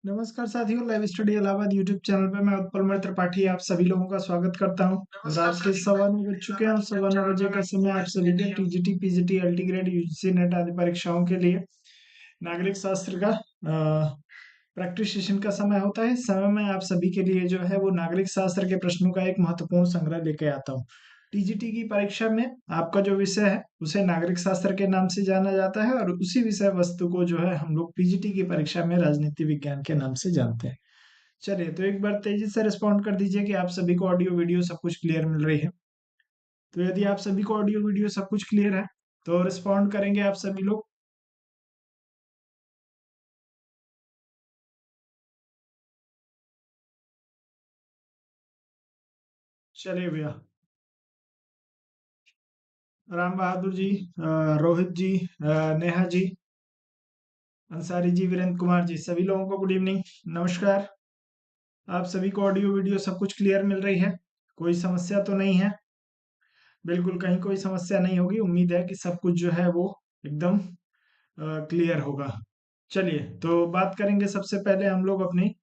नमस्कार साथियों, live study Allahabad YouTube channel पे मैं उत्पल त्रिपाठी आप सभी लोगों का स्वागत करता हूं। रात के 9:15 बज चुके हैं और 9:15 बजे का समय आप सभी के TGT, PGT, LT grade, UGC net आदि परीक्षाओं के लिए नागरिक शास्त्र का प्रैक्टिस सेशन का समय होता है। इस समय में आप सभी के लिए जो है वो नागरिक शास्त्र के प्रश्नों का एक महत्वपूर्ण संग्रह लेके आता हूँ। टीजीटी की परीक्षा में आपका जो विषय है उसे नागरिक शास्त्र के नाम से जाना जाता है और उसी विषय वस्तु को जो है हम लोग पीजीटी की परीक्षा में राजनीति विज्ञान के नाम से जानते हैं। चलिए, तो एक बार तेजी से रिस्पॉन्ड कर दीजिए कि आप सभी को ऑडियो वीडियो सब कुछ क्लियर मिल रही है। तो यदि आप सभी को ऑडियो वीडियो सब कुछ क्लियर है तो रिस्पॉन्ड करेंगे आप सभी लोग। चलिए भैया, राम बहादुर जी, रोहित जी, नेहा जी, अंसारी जी, वीरेंद्र कुमार जी, सभी लोगों को गुड इवनिंग, नमस्कार। आप सभी को ऑडियो वीडियो सब कुछ क्लियर मिल रही है? कोई समस्या तो नहीं है? बिल्कुल कहीं कोई समस्या नहीं होगी। उम्मीद है कि सब कुछ जो है वो एकदम क्लियर होगा। चलिए, तो बात करेंगे सबसे पहले हम लोग अपनी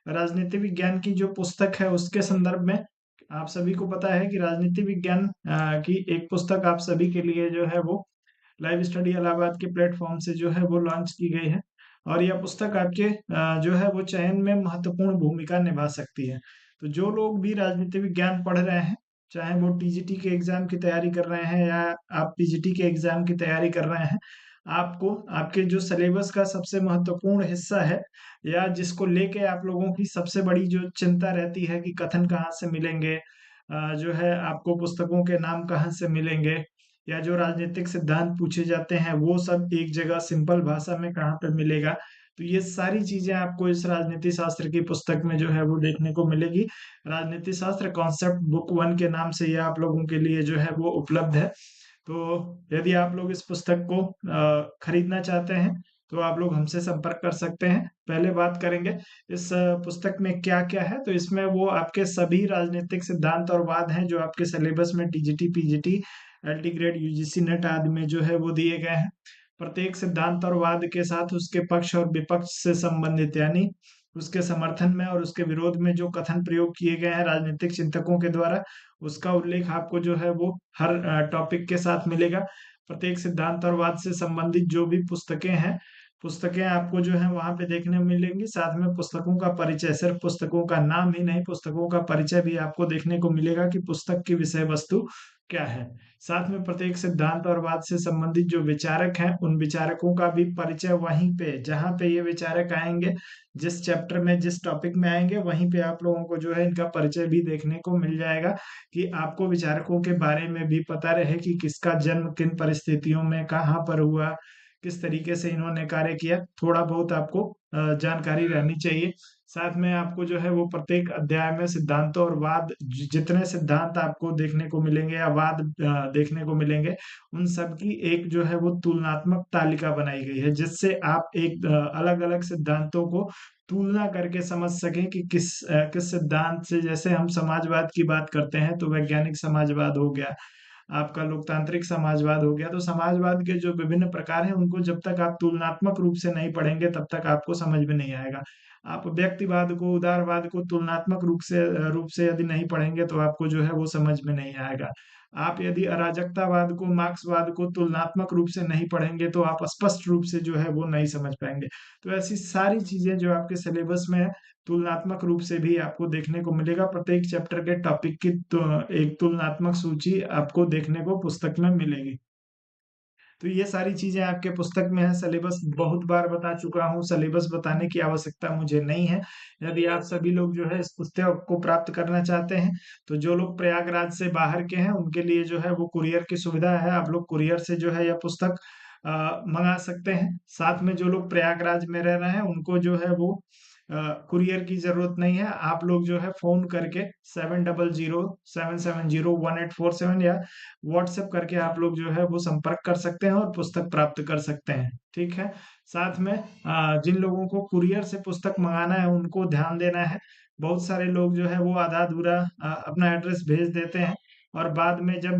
राजनीति विज्ञान की जो पुस्तक है उसके संदर्भ में। आप सभी को पता है कि राजनीति विज्ञान की एक पुस्तक आप सभी के लिए जो है वो लाइव स्टडी इलाहाबाद के प्लेटफॉर्म से जो है वो लॉन्च की गई है और यह पुस्तक आपके जो है वो चयन में महत्वपूर्ण भूमिका निभा सकती है। तो जो लोग भी राजनीति विज्ञान पढ़ रहे हैं, चाहे वो टीजीटी के एग्जाम की तैयारी कर रहे हैं या आप पीजीटी के एग्जाम की तैयारी कर रहे हैं, आपको आपके जो सिलेबस का सबसे महत्वपूर्ण हिस्सा है या जिसको लेके आप लोगों की सबसे बड़ी जो चिंता रहती है कि कथन कहाँ से मिलेंगे, जो है आपको पुस्तकों के नाम कहाँ से मिलेंगे, या जो राजनीतिक सिद्धांत पूछे जाते हैं वो सब एक जगह सिंपल भाषा में कहाँ पे मिलेगा। तो ये सारी चीजें आपको इस राजनीति शास्त्र की पुस्तक में जो है वो देखने को मिलेगी। राजनीति शास्त्र कॉन्सेप्ट बुक 1 के नाम से ये आप लोगों के लिए जो है वो उपलब्ध है। तो यदि आप लोग इस पुस्तक को खरीदना चाहते हैं तो आप लोग हमसे संपर्क कर सकते हैं। पहले बात करेंगे इस पुस्तक में क्या-क्या है। तो इसमें वो आपके सभी राजनीतिक सिद्धांत और वाद हैं जो आपके सिलेबस में TGT, PGT, LT grade, UGC net आदि में जो है वो दिए गए हैं। प्रत्येक सिद्धांत और वाद के साथ उसके पक्ष और विपक्ष से संबंधित, यानी उसके समर्थन में और उसके विरोध में जो कथन प्रयोग किए गए हैं राजनीतिक चिंतकों के द्वारा, उसका उल्लेख आपको जो है वो हर टॉपिक के साथ मिलेगा। प्रत्येक सिद्धांत और वाद से संबंधित जो भी पुस्तकें आपको जो है वहां पे देखने को मिलेंगी। साथ में पुस्तकों का परिचय, सिर्फ पुस्तकों का नाम ही नहीं, पुस्तकों का परिचय भी आपको देखने को मिलेगा कि पुस्तक की विषय वस्तु क्या है। साथ में प्रत्येक सिद्धांत और वाद से संबंधित जो विचारक हैं उन विचारकों का भी परिचय वहीं पे, जहां पे ये विचारक आएंगे, जिस चैप्टर में जिस टॉपिक में आएंगे वहीं पे आप लोगों को जो है इनका परिचय भी देखने को मिल जाएगा कि आपको विचारकों के बारे में भी पता रहे कि किसका जन्म किन परिस्थितियों में कहाँ पर हुआ, किस तरीके से इन्होंने कार्य किया, थोड़ा बहुत आपको जानकारी रहनी चाहिए। साथ में आपको जो है वो प्रत्येक अध्याय में सिद्धांतों और वाद, जितने सिद्धांत आपको देखने को मिलेंगे या वाद देखने को मिलेंगे, उन सब की एक जो है वो तुलनात्मक तालिका बनाई गई है, जिससे आप एक अलग-अलग सिद्धांतों को तुलना करके समझ सकें कि किस सिद्धांत से, जैसे हम समाजवाद की बात करते हैं तो वैज्ञानिक समाजवाद हो गया, आपका लोकतांत्रिक समाजवाद हो गया। तो समाजवाद के जो विभिन्न प्रकार हैं उनको जब तक आप तुलनात्मक रूप से नहीं पढ़ेंगे तब तक आपको समझ में नहीं आएगा। आप व्यक्तिवाद को, उदारवाद को तुलनात्मक रूप से यदि नहीं पढ़ेंगे तो आपको जो है वो समझ में नहीं आएगा। आप यदि अराजकतावाद को, मार्क्सवाद को तुलनात्मक रूप से नहीं पढ़ेंगे तो आप स्पष्ट रूप से जो है वो नहीं समझ पाएंगे। तो ऐसी सारी चीजें जो आपके सिलेबस में है, तुलनात्मक रूप से भी आपको देखने को मिलेगा। प्रत्येक चैप्टर के टॉपिक की एक तुलनात्मक सूची आपको देखने को पुस्तक में मिलेगी। तो ये सारी चीजें आपके पुस्तक में है। सिलेबस बहुत बार बता चुका हूँ, सिलेबस बताने की आवश्यकता मुझे नहीं है। यदि आप सभी लोग जो है इस पुस्तक को प्राप्त करना चाहते हैं तो जो लोग प्रयागराज से बाहर के हैं उनके लिए जो है वो कुरियर की सुविधा है। आप लोग कुरियर से जो है यह पुस्तक मंगा सकते हैं। साथ में जो लोग प्रयागराज में रह रहे हैं उनको जो है वो कुरियर की जरूरत नहीं है। आप लोग जो है फोन करके 7007701847 या व्हाट्सएप करके आप लोग जो है वो संपर्क कर सकते हैं और पुस्तक प्राप्त कर सकते हैं। ठीक है। साथ में जिन लोगों को कुरियर से पुस्तक मंगाना है उनको ध्यान देना है। बहुत सारे लोग जो है वो आधा अधूरा अपना एड्रेस भेज देते हैं और बाद में जब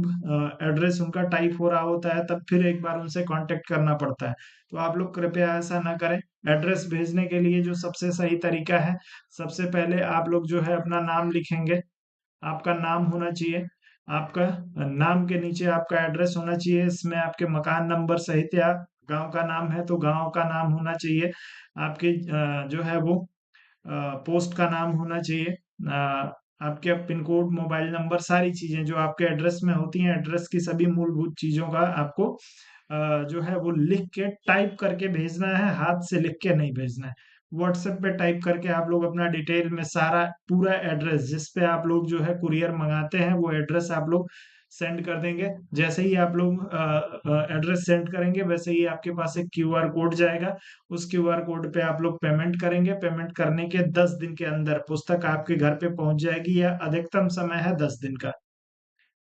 एड्रेस उनका टाइप हो रहा होता है तब फिर एक बार उनसे कांटेक्ट करना पड़ता है। तो आप लोग कृपया ऐसा ना करें। एड्रेस भेजने के लिए जो सबसे सही तरीका है, सबसे पहले आप लोग जो है अपना नाम लिखेंगे। आपका नाम होना चाहिए, आपका नाम के नीचे आपका एड्रेस होना चाहिए, इसमें आपके मकान नंबर सहित, या गांव का नाम है तो गांव का नाम होना चाहिए, आपके जो है वो पोस्ट का नाम होना चाहिए, आपके पिन कोड, मोबाइल नंबर, सारी चीजें जो आपके एड्रेस में होती हैं, एड्रेस की सभी मूलभूत चीजों का आपको जो है वो लिख के टाइप करके भेजना है, हाथ से लिख के नहीं भेजना है। व्हाट्सएप पे टाइप करके आप लोग अपना डिटेल में सारा पूरा एड्रेस, जिस पे आप लोग जो है कुरियर मंगाते हैं, वो एड्रेस आप लोग सेंड कर देंगे। जैसे ही आप लोग एड्रेस सेंड करेंगे, वैसे ही आपके पास एक क्यूआर कोड जाएगा। उस क्यूआर कोड पे आप लोग पेमेंट करेंगे। पेमेंट करने के 10 दिन के अंदर पुस्तक आपके घर पे पहुंच जाएगी, या अधिकतम समय है 10 दिन का।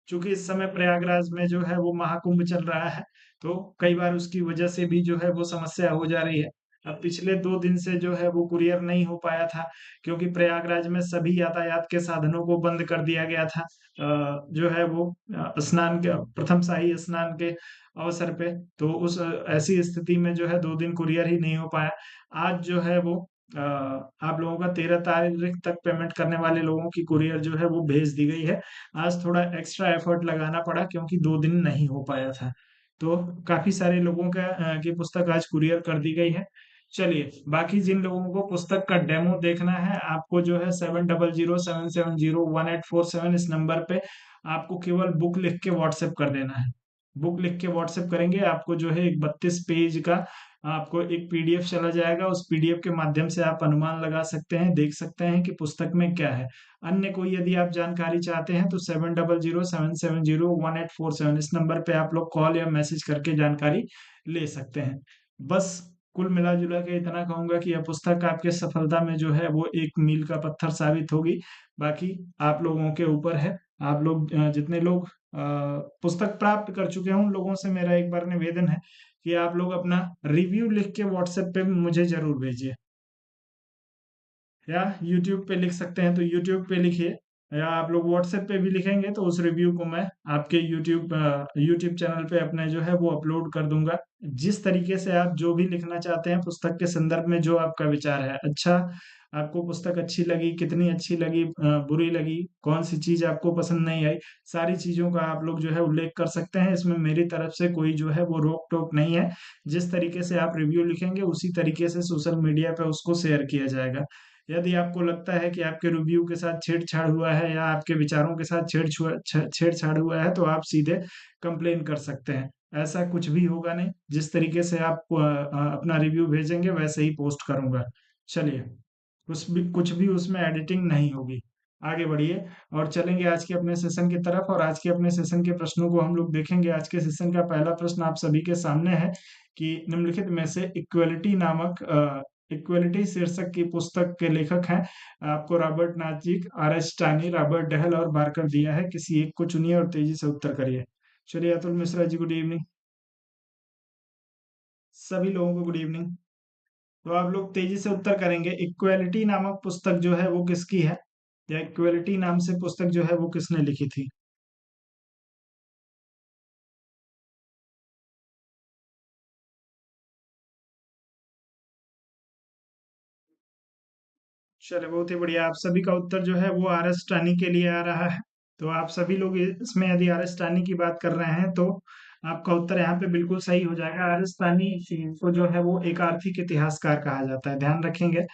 चूंकि इस समय प्रयागराज में जो है वो महाकुंभ चल रहा है, तो कई बार उसकी वजह से भी जो है वो समस्या हो जा रही है। अब पिछले 2 दिन से जो है वो कुरियर नहीं हो पाया था, क्योंकि प्रयागराज में सभी यातायात के साधनों को बंद कर दिया गया था, जो है वो स्नान के प्रथम शाही स्नान के अवसर पे। तो उस ऐसी स्थिति में जो है 2 दिन कुरियर ही नहीं हो पाया। आज जो है वो आप लोगों का 13 तारीख तक पेमेंट करने वाले लोगों की कुरियर जो है वो भेज दी गई है। आज थोड़ा एक्स्ट्रा एफर्ट लगाना पड़ा, क्योंकि 2 दिन नहीं हो पाया था। तो काफी सारे लोगों का की पुस्तक आज कुरियर कर दी गई है। चलिए, बाकी जिन लोगों को पुस्तक का डेमो देखना है, आपको जो है 7007701847 इस नंबर पे आपको केवल बुक लिख के व्हाट्सएप कर देना है। बुक लिख के व्हाट्सएप करेंगे, आपको जो है एक 32 पेज का आपको एक पीडीएफ चला जाएगा। उस पीडीएफ के माध्यम से आप अनुमान लगा सकते हैं, देख सकते हैं कि पुस्तक में क्या है। अन्य कोई यदि आप जानकारी चाहते हैं तो 7007701847 इस नंबर पे आप लोग कॉल या मैसेज करके जानकारी ले सकते हैं। बस कुल मिला जुला के इतना कहूंगा कि यह पुस्तक आपके सफलता में जो है वो एक मील का पत्थर साबित होगी। बाकी आप लोगों के ऊपर है। आप लोग जितने लोग पुस्तक प्राप्त कर चुके हैं, उन लोगों से मेरा एक बार निवेदन है कि आप लोग अपना रिव्यू लिख के व्हाट्सएप पे मुझे जरूर भेजिए, या यूट्यूब पे लिख सकते हैं तो यूट्यूब पे लिखिए, या आप लोग व्हाट्सएप पे भी लिखेंगे तो उस रिव्यू को मैं आपके यूट्यूब चैनल पे अपने जो है वो अपलोड कर दूंगा। जिस तरीके से आप जो भी लिखना चाहते हैं पुस्तक के संदर्भ में, जो आपका विचार है, अच्छा आपको पुस्तक अच्छी लगी, कितनी अच्छी लगी, बुरी लगी, कौन सी चीज आपको पसंद नहीं आई, सारी चीजों का आप लोग जो है उल्लेख कर सकते हैं। इसमें मेरी तरफ से कोई जो है वो रोक टोक नहीं है। जिस तरीके से आप रिव्यू लिखेंगे, उसी तरीके से सोशल मीडिया पे उसको शेयर किया जाएगा। यदि आपको लगता है कि आपके रिव्यू के साथ छेड़छाड़ हुआ है, या आपके विचारों के साथ छेड़छाड़ हुआ है, तो आप सीधे कंप्लेन कर सकते हैं। ऐसा कुछ भी होगा नहीं। जिस तरीके से आप अपना रिव्यू भेजेंगे, वैसे ही पोस्ट करूंगा। चलिए, कुछ भी उसमें एडिटिंग नहीं होगी। आगे बढ़िए और चलेंगे आज के अपने सेशन की तरफ, और आज के अपने सेशन के प्रश्नों को हम लोग देखेंगे। आज के सेशन का पहला प्रश्न आप सभी के सामने है कि निम्नलिखित में से इक्वलिटी शीर्षक की पुस्तक के लेखक हैं। आपको Robert Nozick, R S Tawney, Robert Dahl और बार्कर दिया है। किसी एक को चुनिए और तेजी से उत्तर करिए। चलिए, अतुल मिश्रा जी, गुड इवनिंग। सभी लोगों को गुड इवनिंग। तो आप लोग तेजी से उत्तर करेंगे। इक्वेलिटी नामक पुस्तक जो है वो किसकी है, या इक्वेलिटी नाम से पुस्तक जो है वो किसने लिखी थी? चलिए, बहुत ही बढ़िया। आप सभी का उत्तर जो है वो आर एस टानी के लिए आ रहा है। तो आप सभी लोग इसमें यदि आर एस टानी की बात कर रहे हैं, तो आपका उत्तर यहाँ पे बिल्कुल सही हो जाएगा। आर एस टानी को जो है वो एक आर्थिक इतिहासकार कहा जाता है। ध्यान रखेंगे,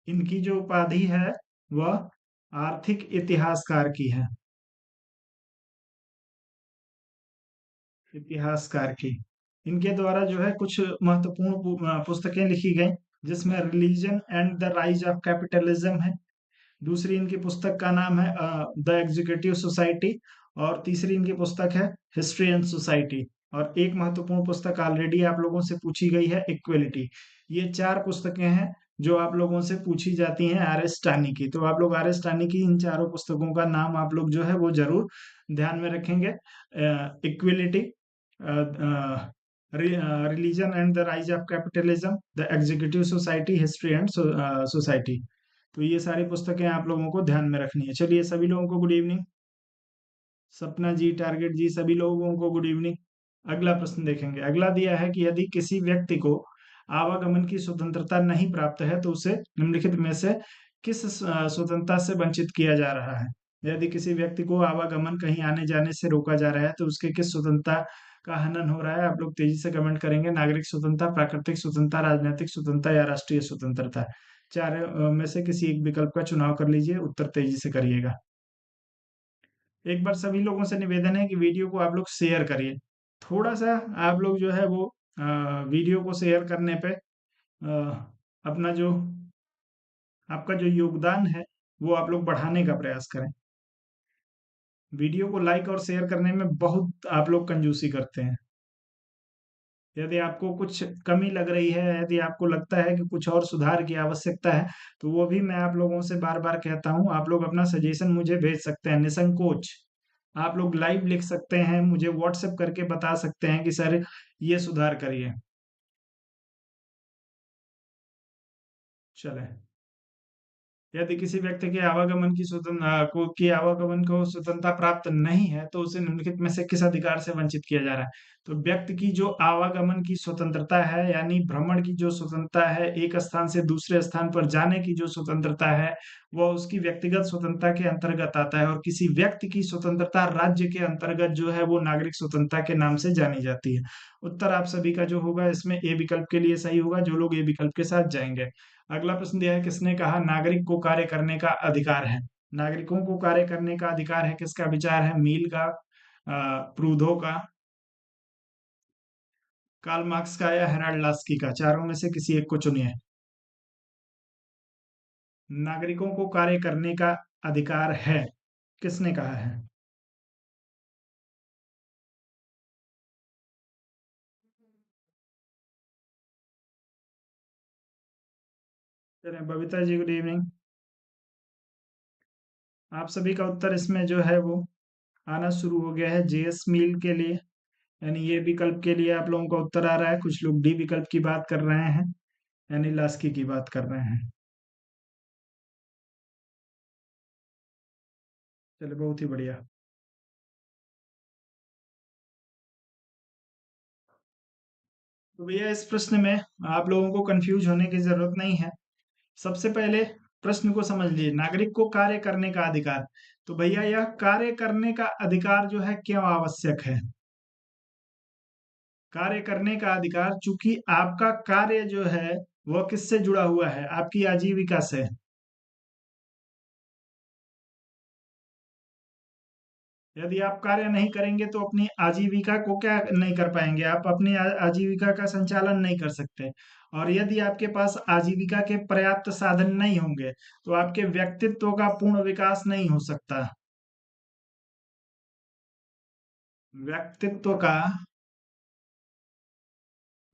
इनकी जो उपाधि है वह आर्थिक इतिहासकार की है। इतिहासकार की। इनके द्वारा जो है कुछ महत्वपूर्ण पुस्तकें लिखी गई, जिसमें religion and the rise of capitalism है। दूसरी इनकी पुस्तक का नाम है द एग्जीक्यूटिव सोसाइटी। और तीसरी इनकी पुस्तक है हिस्ट्री एंड सोसाइटी। और एक महत्वपूर्ण पुस्तक ऑलरेडी आप लोगों से पूछी गई है, इक्वलिटी। ये 4 पुस्तकें हैं जो आप लोगों से पूछी जाती हैं आर एस टानी की। तो आप लोग आर एस टानी की इन चारों पुस्तकों का नाम आप लोग जो है वो जरूर ध्यान में रखेंगे। Equality, religion and the rise of capitalism, the executive society, history and society. तो ये सारी पुस्तकें आप लोगों को ध्यान में रखनी है। चलिए, सभी लोगों को गुड इवनिंग। सपना जी, टारगेट जी, सभी लोगों को गुड इवनिंग। अगला प्रश्न देखेंगे। अगला दिया है कि यदि किसी व्यक्ति को आवागमन की स्वतंत्रता नहीं प्राप्त है तो उसे निम्नलिखित में से किस स्वतंत्रता से वंचित किया जा रहा है? यदि किसी व्यक्ति को आवागमन कहीं आने जाने से रोका जा रहा है तो उसके किस स्वतंत्रता का हनन हो रहा है? आप लोग तेजी से कमेंट करेंगे। नागरिक स्वतंत्रता, प्राकृतिक स्वतंत्रता, राजनीतिक स्वतंत्रता या राष्ट्रीय स्वतंत्रता। चार में से किसी एक विकल्प का चुनाव कर लीजिए। उत्तर तेजी से करिएगा। एक बार सभी लोगों से निवेदन है कि वीडियो को आप लोग शेयर करिए। थोड़ा सा आप लोग जो है वो वीडियो को शेयर करने पे अपना जो आपका जो योगदान है वो आप लोग बढ़ाने का प्रयास करें। वीडियो को लाइक और शेयर करने में बहुत आप लोग कंजूसी करते हैं। यदि आपको कुछ कमी लग रही है, यदि आपको लगता है कि कुछ और सुधार की आवश्यकता है, तो वो भी मैं आप लोगों से बार-बार कहता हूँ, आप लोग अपना सजेशन मुझे भेज सकते हैं निसंकोच। आप लोग लाइव लिख सकते हैं, मुझे व्हाट्सएप करके बता सकते हैं कि सर ये सुधार करिए। चलें। यदि किसी व्यक्ति के आवागमन को स्वतंत्रता प्राप्त नहीं है तो उसे निम्नलिखित में से किस अधिकार से वंचित किया जा रहा है? तो व्यक्ति की जो आवागमन की स्वतंत्रता है यानी भ्रमण की जो स्वतंत्रता है, एक स्थान से दूसरे स्थान पर जाने की जो स्वतंत्रता है, वह उसकी व्यक्तिगत स्वतंत्रता के अंतर्गत आता है और किसी व्यक्ति की स्वतंत्रता राज्य के अंतर्गत जो है वो नागरिक स्वतंत्रता के नाम से जानी जाती है। उत्तर आप सभी का जो होगा इसमें ए विकल्प के लिए सही होगा, जो लोग ए विकल्प के साथ जाएंगे। अगला प्रश्न दिया है, किसने कहा नागरिक को कार्य करने का अधिकार है? नागरिकों को कार्य करने का अधिकार है, किसका विचार है? मील का, प्रूदो का, कार्ल मार्क्स का या हेराल्ड लास्की का? चारों में से किसी एक को चुनिए। नागरिकों को कार्य करने का अधिकार है, किसने कहा है? चलिए बबीता जी, गुड इवनिंग। आप सभी का उत्तर इसमें जो है वो आना शुरू हो गया है जेएस मील के लिए, यानी ये विकल्प के लिए आप लोगों का उत्तर आ रहा है। कुछ लोग डी विकल्प की बात कर रहे हैं, यानी लास्की की बात कर रहे हैं। चलिए बहुत ही बढ़िया। तो भैया इस प्रश्न में आप लोगों को कंफ्यूज होने की जरूरत नहीं है। सबसे पहले प्रश्न को समझ लीजिए, नागरिक को कार्य करने का अधिकार। तो भैया यह कार्य करने का अधिकार जो है क्यों आवश्यक है? कार्य करने का अधिकार चूंकि आपका कार्य जो है वह किससे जुड़ा हुआ है? आपकी आजीविका से। यदि आप कार्य नहीं करेंगे तो अपनी आजीविका को क्या नहीं कर पाएंगे? आप अपनी आजीविका का संचालन नहीं कर सकते। और यदि आपके पास आजीविका के पर्याप्त साधन नहीं होंगे तो आपके व्यक्तित्व का पूर्ण विकास नहीं हो सकता। व्यक्तित्व का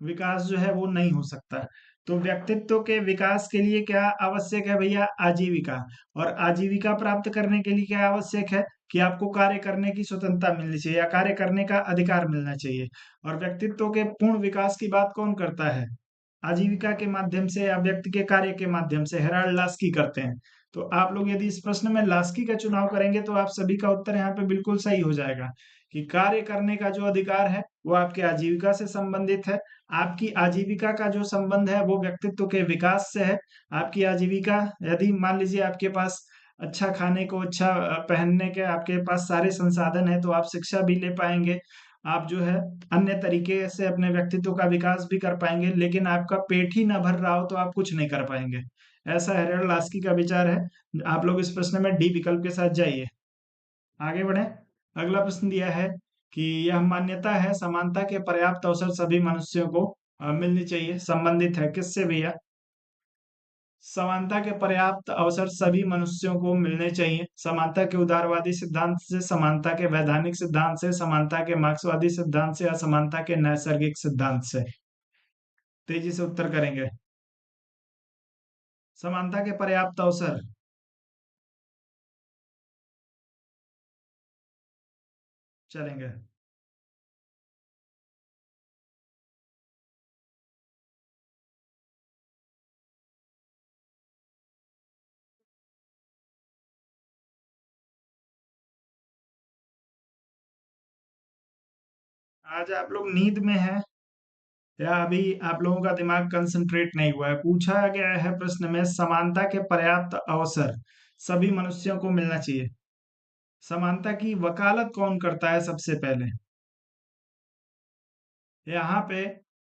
विकास जो है वो नहीं हो सकता। तो व्यक्तित्व के विकास के लिए क्या आवश्यक है भैया? आजीविका। और आजीविका प्राप्त करने के लिए क्या आवश्यक है? कि आपको कार्य करने की स्वतंत्रता मिलनी चाहिए या कार्य करने का अधिकार मिलना चाहिए। और व्यक्तित्व के पूर्ण विकास की बात कौन करता है? आजीविका के माध्यम से या व्यक्ति के कार्य के माध्यम से हेराल्ड लास्की करते हैं। तो आप लोग यदि इस प्रश्न में लास्की का चुनाव करेंगे तो आप सभी का उत्तर यहाँ पे बिल्कुल सही हो जाएगा कि कार्य करने का जो अधिकार है वो आपके आजीविका से संबंधित है। आपकी आजीविका का जो संबंध है वो व्यक्तित्व के विकास से है। आपकी आजीविका, यदि मान लीजिए आपके पास अच्छा खाने को, अच्छा पहनने के आपके पास सारे संसाधन है तो आप शिक्षा भी ले पाएंगे। आप जो है अन्य तरीके से अपने व्यक्तित्व का विकास भी कर पाएंगे, लेकिन आपका पेट ही ना भर रहा हो तो आप कुछ नहीं कर पाएंगे। ऐसा हेरल्ड लास्की का विचार है। आप लोग इस प्रश्न में डी विकल्प के साथ जाइए। आगे बढ़े। अगला प्रश्न दिया है कि यह मान्यता है समानता के पर्याप्त अवसर सभी मनुष्यों को मिलनी चाहिए, संबंधित है किससे भैया? समानता के पर्याप्त अवसर सभी मनुष्यों को मिलने चाहिए, समानता के उदारवादी सिद्धांत से, समानता के वैधानिक सिद्धांत से, समानता के मार्क्सवादी सिद्धांत से, असमानता के नैसर्गिक सिद्धांत से? तेजी से उत्तर करेंगे। समानता के पर्याप्त अवसर। चलेंगे। आज आप लोग नींद में हैं या अभी आप लोगों का दिमाग कंसंट्रेट नहीं हुआ है? पूछा गया है प्रश्न में, समानता के पर्याप्त अवसर सभी मनुष्यों को मिलना चाहिए। समानता की वकालत कौन करता है सबसे पहले? यहाँ पे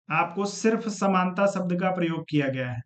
आपको सिर्फ समानता शब्द का प्रयोग किया गया है।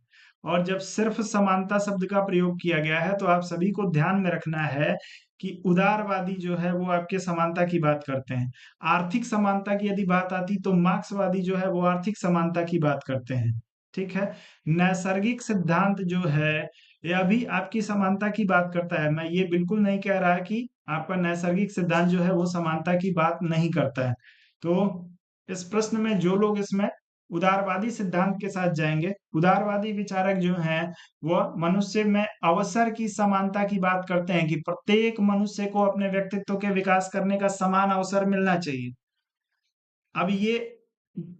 और जब सिर्फ समानता शब्द का प्रयोग किया गया है तो आप सभी को ध्यान में रखना है कि उदारवादी जो है वो आपके समानता की बात करते हैं। आर्थिक समानता की यदि बात आती तो मार्क्सवादी जो है वो आर्थिक समानता की बात करते हैं। ठीक है। नैसर्गिक सिद्धांत जो है यह भी आपकी समानता की बात करता है। मैं ये बिल्कुल नहीं कह रहा कि आपका नैसर्गिक सिद्धांत जो है वो समानता की बात नहीं करता है। तो इस प्रश्न में जो लोग इसमें उदारवादी सिद्धांत के साथ जाएंगे, उदारवादी विचारक जो हैं वह मनुष्य में अवसर की समानता की बात करते हैं कि प्रत्येक मनुष्य को अपने व्यक्तित्व के विकास करने का समान अवसर मिलना चाहिए। अब ये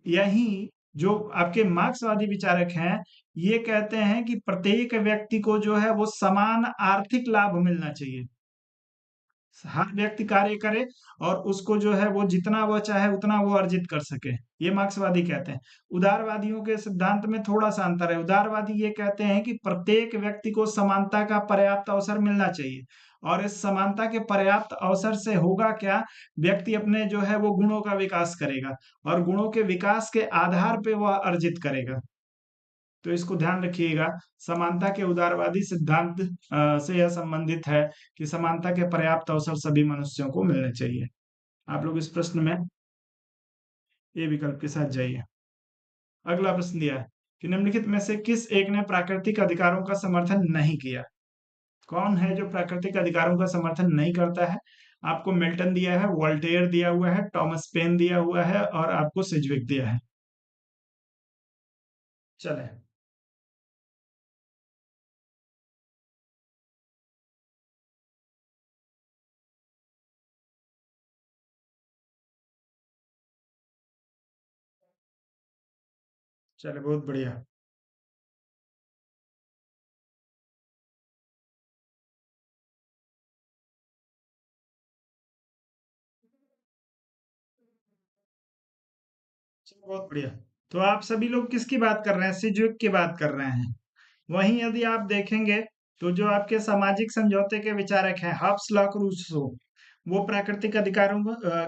यही जो आपके मार्क्सवादी विचारक हैं, ये कहते हैं कि प्रत्येक व्यक्ति को जो है वो समान आर्थिक लाभ मिलना चाहिए। हर व्यक्ति कार्य करे और उसको जो है वो जितना वो चाहे उतना वो अर्जित कर सके, ये मार्क्सवादी कहते हैं। उदारवादियों के सिद्धांत में थोड़ा सा अंतर है। उदारवादी ये कहते हैं कि प्रत्येक व्यक्ति को समानता का पर्याप्त अवसर मिलना चाहिए, और इस समानता के पर्याप्त अवसर से होगा क्या? व्यक्ति अपने जो है वो गुणों का विकास करेगा, और गुणों के विकास के आधार पे वह अर्जित करेगा। तो इसको ध्यान रखिएगा। समानता के उदारवादी सिद्धांत से यह संबंधित है कि समानता के पर्याप्त अवसर सभी मनुष्यों को मिलने चाहिए। आप लोग इस प्रश्न में ए विकल्प के साथ जाइए। अगला प्रश्न दिया है कि निम्नलिखित में से किस एक ने प्राकृतिक अधिकारों का समर्थन नहीं किया? कौन है जो प्राकृतिक अधिकारों का समर्थन नहीं करता है? आपको मिल्टन दिया है, वोल्टेयर दिया हुआ है, टॉमस पेन दिया हुआ है, और आपको सिजविक दिया है। चले, चले, बहुत बढ़िया। चलो, बहुत बढ़िया। तो आप सभी लोग किसकी बात कर रहे हैं? सिजविक की बात कर रहे हैं। वहीं यदि आप देखेंगे तो जो आपके सामाजिक समझौते के विचारक हैं, हब्स, लॉक, रूसो, वो प्राकृतिक अधिकारों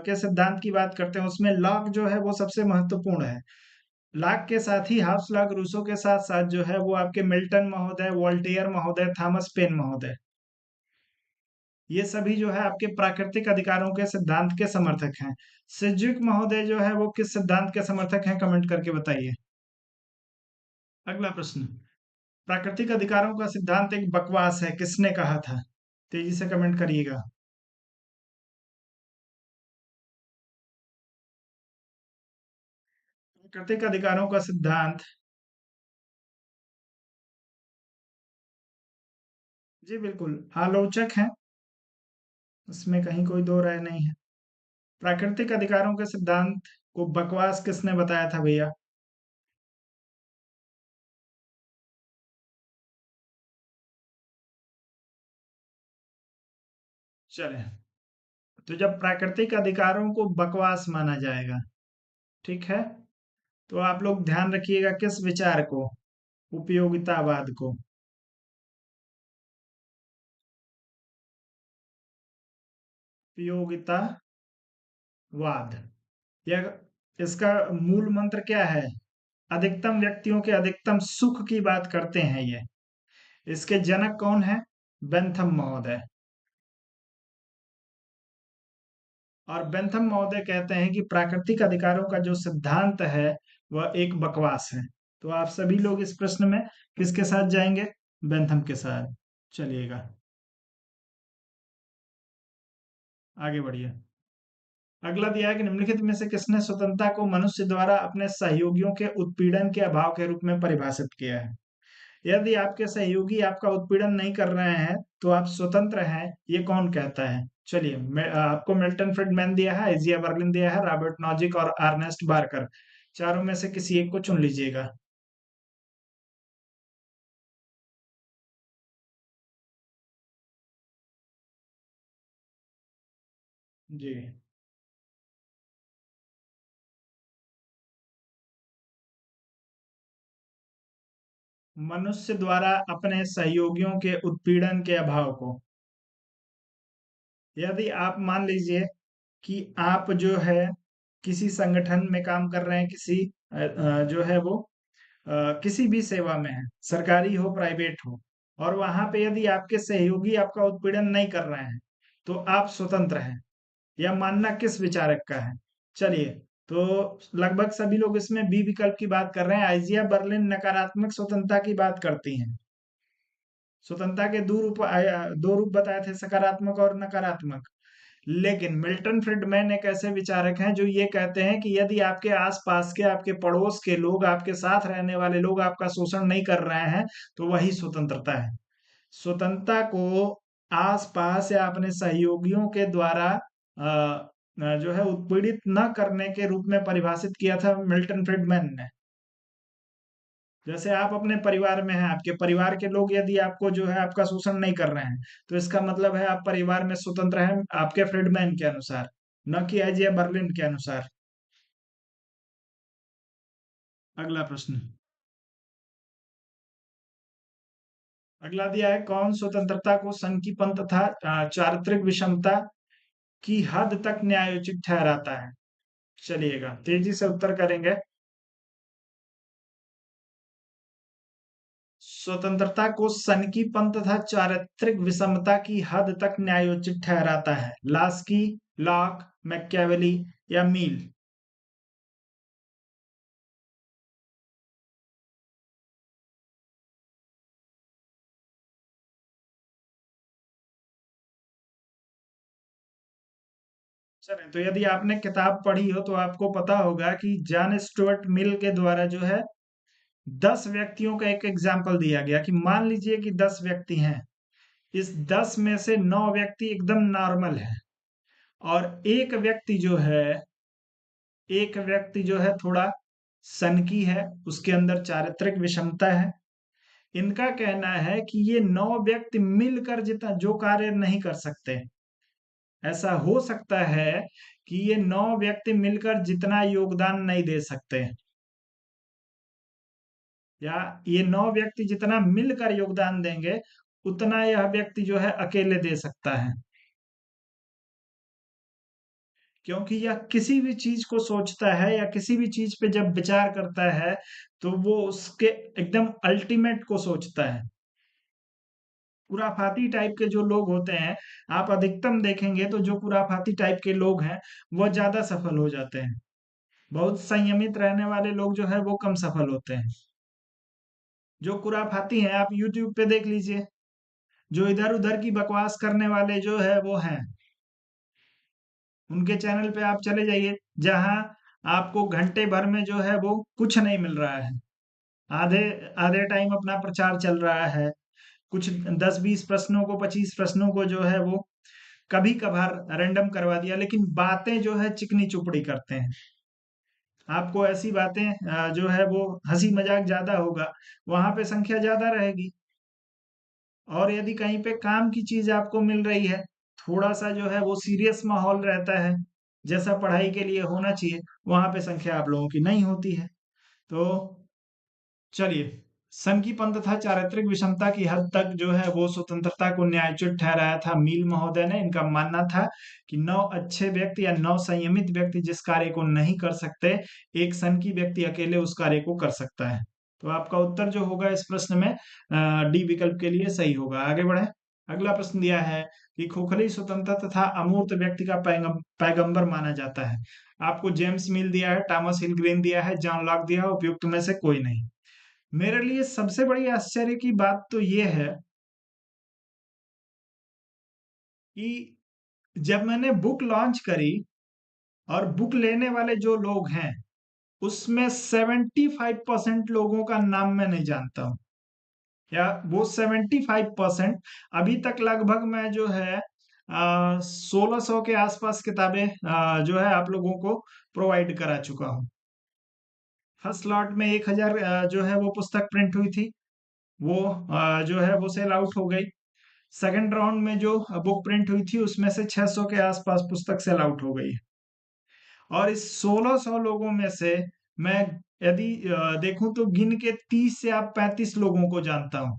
के सिद्धांत की बात करते हैं। उसमें लॉक जो है वो सबसे महत्वपूर्ण है। लॉक के साथ ही हब्स, लॉक, रूसो के साथ साथ जो है वो आपके मिल्टन महोदय, वोल्टेयर महोदय, थॉमस पेन महोदय, ये सभी जो है आपके प्राकृतिक अधिकारों के सिद्धांत के समर्थक हैं। सिज्विक महोदय जो है वो किस सिद्धांत के समर्थक हैं? कमेंट करके बताइए। अगला प्रश्न, प्राकृतिक अधिकारों का सिद्धांत एक बकवास है, किसने कहा था? तेजी से कमेंट करिएगा। प्राकृतिक अधिकारों का सिद्धांत, जी बिल्कुल आलोचक है, इसमें कहीं कोई दो राय नहीं है। प्राकृतिक अधिकारों के सिद्धांत को बकवास किसने बताया था भैया? चले, तो जब प्राकृतिक अधिकारों को बकवास माना जाएगा, ठीक है, तो आप लोग ध्यान रखिएगा किस विचार को? उपयोगितावाद को। उपयोगितावाद, यह, इसका मूल मंत्र क्या है? अधिकतम व्यक्तियों के अधिकतम सुख की बात करते हैं ये। इसके जनक कौन है? बेंथम महोदय। और बेंथम महोदय कहते हैं कि प्राकृतिक अधिकारों का जो सिद्धांत है वह एक बकवास है। तो आप सभी लोग इस प्रश्न में किसके साथ जाएंगे? बेंथम के साथ। चलिएगा, आगे बढ़िए। अगला दिया है कि निम्नलिखित में से किसने स्वतंत्रता को मनुष्य द्वारा अपने सहयोगियों के उत्पीड़न के अभाव के रूप में परिभाषित किया है? यदि आपके सहयोगी आपका उत्पीड़न नहीं कर रहे हैं तो आप स्वतंत्र हैं, ये कौन कहता है? चलिए, आपको मिल्टन फ्रीडमैन दिया है, इजिया बर्लिन दिया है, रॉबर्ट नॉजिक और अर्नेस्ट बार्कर। चारों में से किसी एक को चुन लीजिएगा। जी, मनुष्य द्वारा अपने सहयोगियों के उत्पीड़न के अभाव को। यदि आप मान लीजिए कि आप जो है किसी संगठन में काम कर रहे हैं, किसी जो है वो किसी भी सेवा में है, सरकारी हो प्राइवेट हो, और वहां पे यदि आपके सहयोगी आपका उत्पीड़न नहीं कर रहे हैं तो आप स्वतंत्र हैं। यह मानना किस विचारक का है? चलिए, तो लगभग सभी लोग इसमें बी विकल्प की बात कर रहे हैं। आइजिया बर्लिन नकारात्मक स्वतंत्रता की बात करती हैं। स्वतंत्रता के दो रूप बताए थे, सकारात्मक और नकारात्मक। लेकिन मिल्टन फ्रीडमैन एक ऐसे विचारक हैं जो ये कहते हैं कि यदि आपके आसपास के, आपके पड़ोस के लोग, आपके साथ रहने वाले लोग आपका शोषण नहीं कर रहे हैं तो वही स्वतंत्रता है। स्वतंत्रता को आसपास या अपने सहयोगियों के द्वारा जो है उत्पीड़ित न करने के रूप में परिभाषित किया था मिल्टन फ्रीडमैन ने। जैसे आप अपने परिवार में हैं, आपके परिवार के लोग यदि आपको जो है आपका शोषण नहीं कर रहे हैं तो इसका मतलब है आप परिवार में स्वतंत्र हैं, आपके फ्रीडमैन के अनुसार, न कि एजिया बर्लिन के अनुसार। अगला प्रश्न, अगला दिया है, कौन स्वतंत्रता को संकीपन तथा चारित्रिक विषमता की हद तक न्यायोचित ठहराता है? चलिएगा, तेजी से उत्तर करेंगे। स्वतंत्रता को सनकीपन तथा चारित्रिक विषमता की हद तक न्यायोचित ठहराता है। लास्की, लॉक, मैकियावेली या मील? चले, तो यदि आपने किताब पढ़ी हो तो आपको पता होगा कि जॉन स्टुअर्ट मिल के द्वारा जो है 10 व्यक्तियों का एक एग्जाम्पल दिया गया कि मान लीजिए कि 10 व्यक्ति हैं, इस 10 में से 9 व्यक्ति एकदम नॉर्मल है और एक व्यक्ति जो है थोड़ा सनकी है, उसके अंदर चारित्रिक विषमता है। इनका कहना है कि ये 9 व्यक्ति मिलकर जितना जो कार्य नहीं कर सकते, ऐसा हो सकता है कि ये 9 व्यक्ति मिलकर जितना योगदान नहीं दे सकते, या ये 9 व्यक्ति जितना मिलकर योगदान देंगे उतना यह व्यक्ति जो है अकेले दे सकता है। क्योंकि यह किसी भी चीज को सोचता है या किसी भी चीज पे जब विचार करता है तो वो उसके एकदम अल्टीमेट को सोचता है। खुराफाती टाइप के जो लोग होते हैं, आप अधिकतम देखेंगे तो जो खुराफाती टाइप के लोग हैं वो ज्यादा सफल हो जाते हैं। बहुत संयमित रहने वाले लोग जो है वो कम सफल होते हैं। जो खुराफाती हैं आप यूट्यूब पे देख लीजिए, जो इधर उधर की बकवास करने वाले जो है वो हैं, उनके चैनल पे आप चले जाइए, जहां आपको घंटे भर में जो है वो कुछ नहीं मिल रहा है। आधे आधे टाइम अपना प्रचार चल रहा है, कुछ 10-20 प्रश्नों को, 25 प्रश्नों को जो है वो कभी कभार रैंडम करवा दिया, लेकिन बातें जो है चिकनी चुपड़ी करते हैं। आपको ऐसी बातें जो है वो हंसी मजाक ज्यादा होगा, वहां पे संख्या ज्यादा रहेगी। और यदि कहीं पे काम की चीज आपको मिल रही है, थोड़ा सा जो है वो सीरियस माहौल रहता है, जैसा पढ़ाई के लिए होना चाहिए, वहां पे संख्या आप लोगों की नहीं होती है। तो चलिए, संकीपन तथा चारित्रिक विषमता की हद तक जो है वो स्वतंत्रता को न्यायोचित ठहराया था मील महोदय ने। इनका मानना था कि 9 अच्छे व्यक्ति या 9 संयमित व्यक्ति जिस कार्य को नहीं कर सकते, एक सनकी व्यक्ति अकेले उस कार्य को कर सकता है। तो आपका उत्तर जो होगा इस प्रश्न में डी विकल्प के लिए सही होगा। आगे बढ़े, अगला प्रश्न दिया है कि खोखली स्वतंत्र तथा अमूर्त व्यक्ति का पैगंबर माना जाता है। आपको जेम्स मिल दिया है, टॉमस हिल ग्रीन दिया है, जॉन लॉक दिया है, उपयुक्त में से कोई नहीं। मेरे लिए सबसे बड़ी आश्चर्य की बात तो ये है कि जब मैंने बुक लॉन्च करी और बुक लेने वाले जो लोग हैं उसमें 75% लोगों का नाम मैं नहीं जानता हूं, या वो 75% अभी तक लगभग मैं जो है 1600 के आसपास किताबें जो है आप लोगों को प्रोवाइड करा चुका हूं। फर्स्ट लॉट में 1000 जो है वो पुस्तक प्रिंट हुई थी, वो जो है वो सेल आउट हो गई। सेकंड राउंड में जो बुक प्रिंट हुई थी उसमें से 600 के आसपास पुस्तक सेल आउट हो गई है। और इस 1600 लोगों में से मैं यदि देखूं तो गिन के 30 से आप 35 लोगों को जानता हूं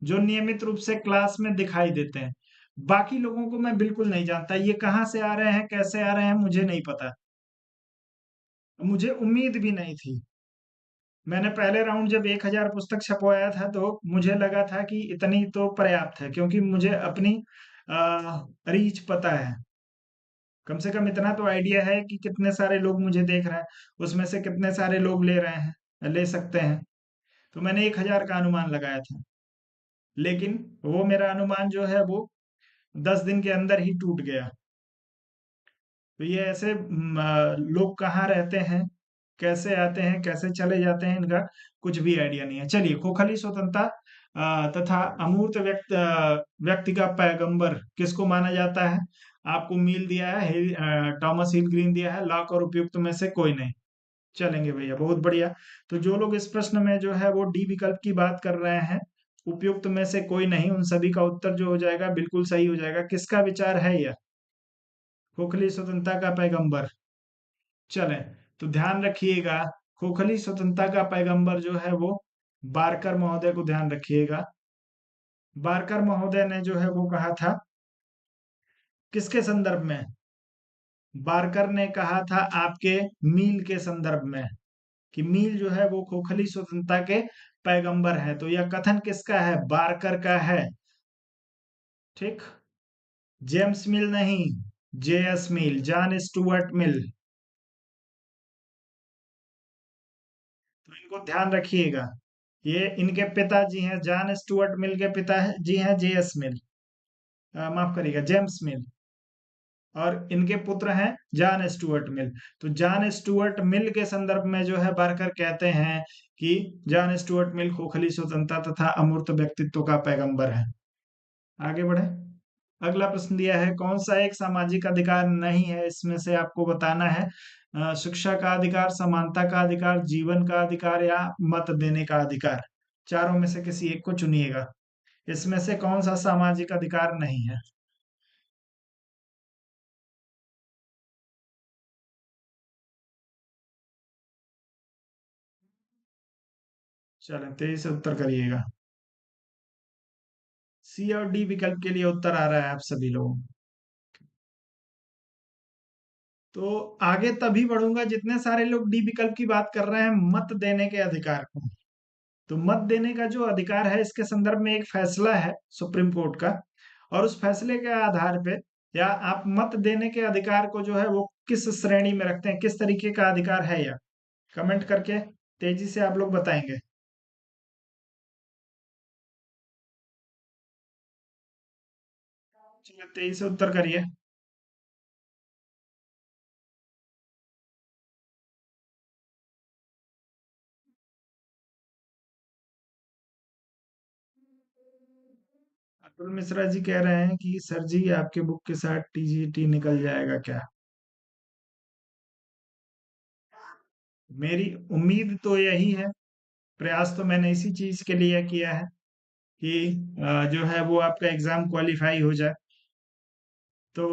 जो नियमित रूप से क्लास में दिखाई देते हैं। बाकी लोगों को मैं बिल्कुल नहीं जानता, ये कहाँ से आ रहे हैं, कैसे आ रहे हैं, मुझे नहीं पता। मुझे उम्मीद भी नहीं थी। मैंने पहले राउंड जब 1000 पुस्तक छपवाया था तो मुझे लगा था कि इतनी तो पर्याप्त है, क्योंकि मुझे अपनी रीच पता है। कम से कम इतना तो आइडिया है कि कितने सारे लोग मुझे देख रहे हैं, उसमें से कितने सारे लोग ले रहे हैं, ले सकते हैं। तो मैंने 1000 का अनुमान लगाया था, लेकिन वो मेरा अनुमान जो है वो 10 दिन के अंदर ही टूट गया। तो ये ऐसे लोग कहाँ रहते हैं, कैसे आते हैं, कैसे चले जाते हैं, इनका कुछ भी आइडिया नहीं है। चलिए, खोखली स्वतंत्रता तथा अमूर्त व्यक्ति का पैगंबर किसको माना जाता है? आपको मील दिया है, टॉमस हिल ग्रीन दिया है, लॉक और उपयुक्त में से कोई नहीं। चलेंगे भैया, बहुत बढ़िया। तो जो लोग इस प्रश्न में जो है वो डी विकल्प की बात कर रहे हैं, उपयुक्त में से कोई नहीं, उन सभी का उत्तर जो हो जाएगा बिल्कुल सही हो जाएगा। किसका विचार है यह? खोखली स्वतंत्रता का पैगंबर। चलें, तो ध्यान रखिएगा, खोखली स्वतंत्रता का पैगंबर जो है वो बारकर महोदय को ध्यान रखिएगा। बारकर महोदय ने जो है वो कहा था, किसके संदर्भ में? बारकर ने कहा था आपके मील के संदर्भ में, कि मील जो है वो खोखली स्वतंत्रता के पैगंबर है। तो यह कथन किसका है? बारकर का है। ठीक, जेम्स मिल नहीं, जेएस मिल, जॉन स्टुअर्ट मिल। तो इनको ध्यान रखिएगा, ये इनके पिताजी हैं, जॉन स्टुअर्ट मिल के पिता है जी हैं जेएस मिल, माफ करिएगा, जेम्स मिल। और इनके पुत्र हैं जॉन स्टुअर्ट मिल। तो जॉन स्टुअर्ट मिल के संदर्भ में जो है बारकर कहते हैं कि जॉन स्टुअर्ट मिल खोखली स्वतंत्रता तथा अमूर्त व्यक्तित्व का पैगंबर है। आगे बढ़े। अगला प्रश्न दिया है, कौन सा एक सामाजिक अधिकार नहीं है, इसमें से आपको बताना है। शिक्षा का अधिकार, समानता का अधिकार, जीवन का अधिकार, या मत देने का अधिकार। चारों में से किसी एक को चुनिएगा। इसमें से कौन सा सामाजिक अधिकार नहीं है? चलें, तेजी से उत्तर करिएगा। सी और डी विकल्प के लिए उत्तर आ रहा है आप सभी लोगों को। तो आगे तभी बढ़ूंगा जितने सारे लोग डी विकल्प की बात कर रहे हैं, मत देने के अधिकार को। तो मत देने का जो अधिकार है, इसके संदर्भ में एक फैसला है सुप्रीम कोर्ट का, और उस फैसले के आधार पे, या आप मत देने के अधिकार को जो है वो किस श्रेणी में रखते हैं, किस तरीके का अधिकार है यह, कमेंट करके तेजी से आप लोग बताएंगे। चलिए, तेजी से उत्तर करिए। अतुल मिश्रा जी कह रहे हैं कि सर जी आपके बुक के साथ टीजीटी निकल जाएगा क्या? मेरी उम्मीद तो यही है, प्रयास तो मैंने इसी चीज के लिए किया है कि जो है वो आपका एग्जाम क्वालिफाई हो जाए। तो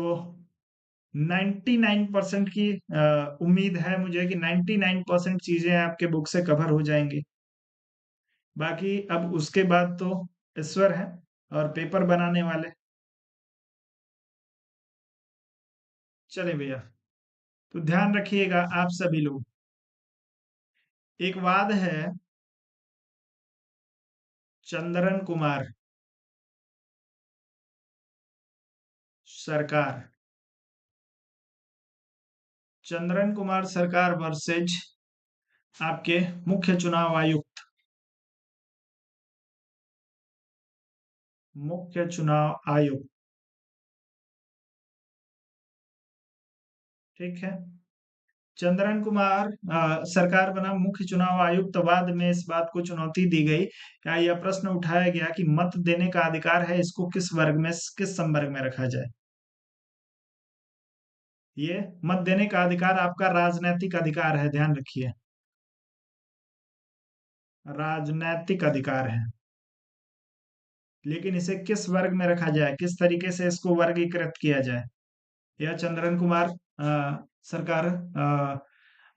99% की उम्मीद है मुझे कि 99% चीजें आपके बुक से कवर हो जाएंगी। बाकी अब उसके बाद तो ईश्वर है और पेपर बनाने वाले। चले भैया, तो ध्यान रखिएगा आप सभी लोग। एक वाद है, चंद्रन कुमार सरकार, चंद्रन कुमार सरकार वर्सेज आपके मुख्य चुनाव आयुक्त, मुख्य चुनाव आयुक्त। ठीक है, चंद्रन कुमार सरकार बना मुख्य चुनाव आयुक्त। बाद में इस बात को चुनौती दी गई, क्या यह प्रश्न उठाया गया कि मत देने का अधिकार है, इसको किस वर्ग में, किस संवर्ग में रखा जाए? ये मत देने का अधिकार आपका राजनैतिक अधिकार है, ध्यान रखिए, राजनैतिक अधिकार है। लेकिन इसे किस वर्ग में रखा जाए, किस तरीके से इसको वर्गीकृत किया जाए, यह चंद्रन कुमार सरकार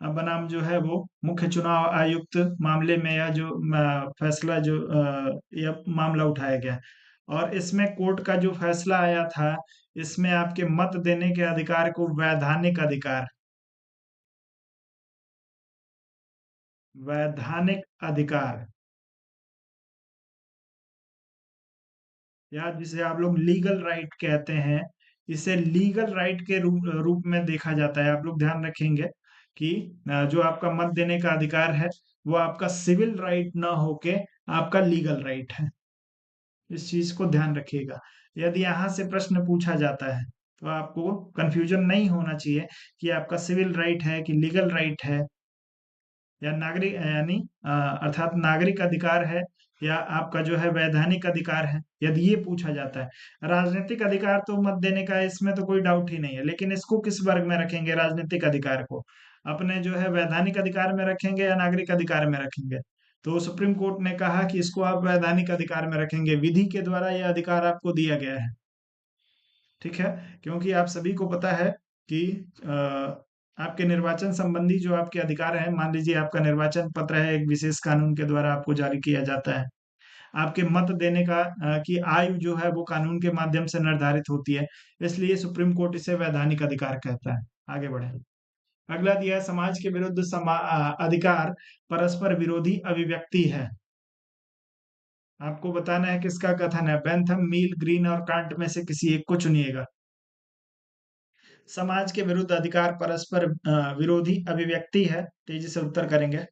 बनाम जो है वो मुख्य चुनाव आयुक्त मामले में, या जो फैसला जो यह मामला उठाया गया। और इसमें कोर्ट का जो फैसला आया था, इसमें आपके मत देने के अधिकार को वैधानिक अधिकार, वैधानिक अधिकार, या जिसे आप लोग लीगल राइट कहते हैं, इसे लीगल राइट के रूप में देखा जाता है। आप लोग ध्यान रखेंगे कि जो आपका मत देने का अधिकार है, वो आपका सिविल राइट ना होके आपका लीगल राइट है। इस चीज को ध्यान रखिएगा। यदि यहाँ से प्रश्न पूछा जाता है तो आपको कंफ्यूजन नहीं होना चाहिए कि आपका सिविल राइट है कि लीगल राइट है, या नागरिक यानी अर्थात नागरिक अधिकार है, या आपका जो है वैधानिक अधिकार है। यदि ये पूछा जाता है, राजनीतिक अधिकार तो मत देने का, इसमें तो कोई डाउट ही नहीं है, लेकिन इसको किस वर्ग में रखेंगे? राजनीतिक अधिकार को अपने जो है वैधानिक अधिकार में रखेंगे या नागरिक अधिकार में रखेंगे? तो सुप्रीम कोर्ट ने कहा कि इसको आप वैधानिक अधिकार में रखेंगे, विधि के द्वारा यह अधिकार आपको दिया गया है। ठीक है, क्योंकि आप सभी को पता है कि आपके निर्वाचन संबंधी जो आपके अधिकार हैं, मान लीजिए आपका निर्वाचन पत्र है, एक विशेष कानून के द्वारा आपको जारी किया जाता है। आपके मत देने का की आयु जो है वो कानून के माध्यम से निर्धारित होती है, इसलिए सुप्रीम कोर्ट इसे वैधानिक अधिकार कहता है। आगे बढ़े। अगला दिया है, समाज के विरुद्ध अधिकार परस्पर विरोधी अभिव्यक्ति है। आपको बताना है किसका कथन है। बेंथम, मील, ग्रीन और कांट में से किसी एक को चुनिएगा। समाज के विरुद्ध अधिकार परस्पर विरोधी अभिव्यक्ति है। तेजी से उत्तर करेंगे।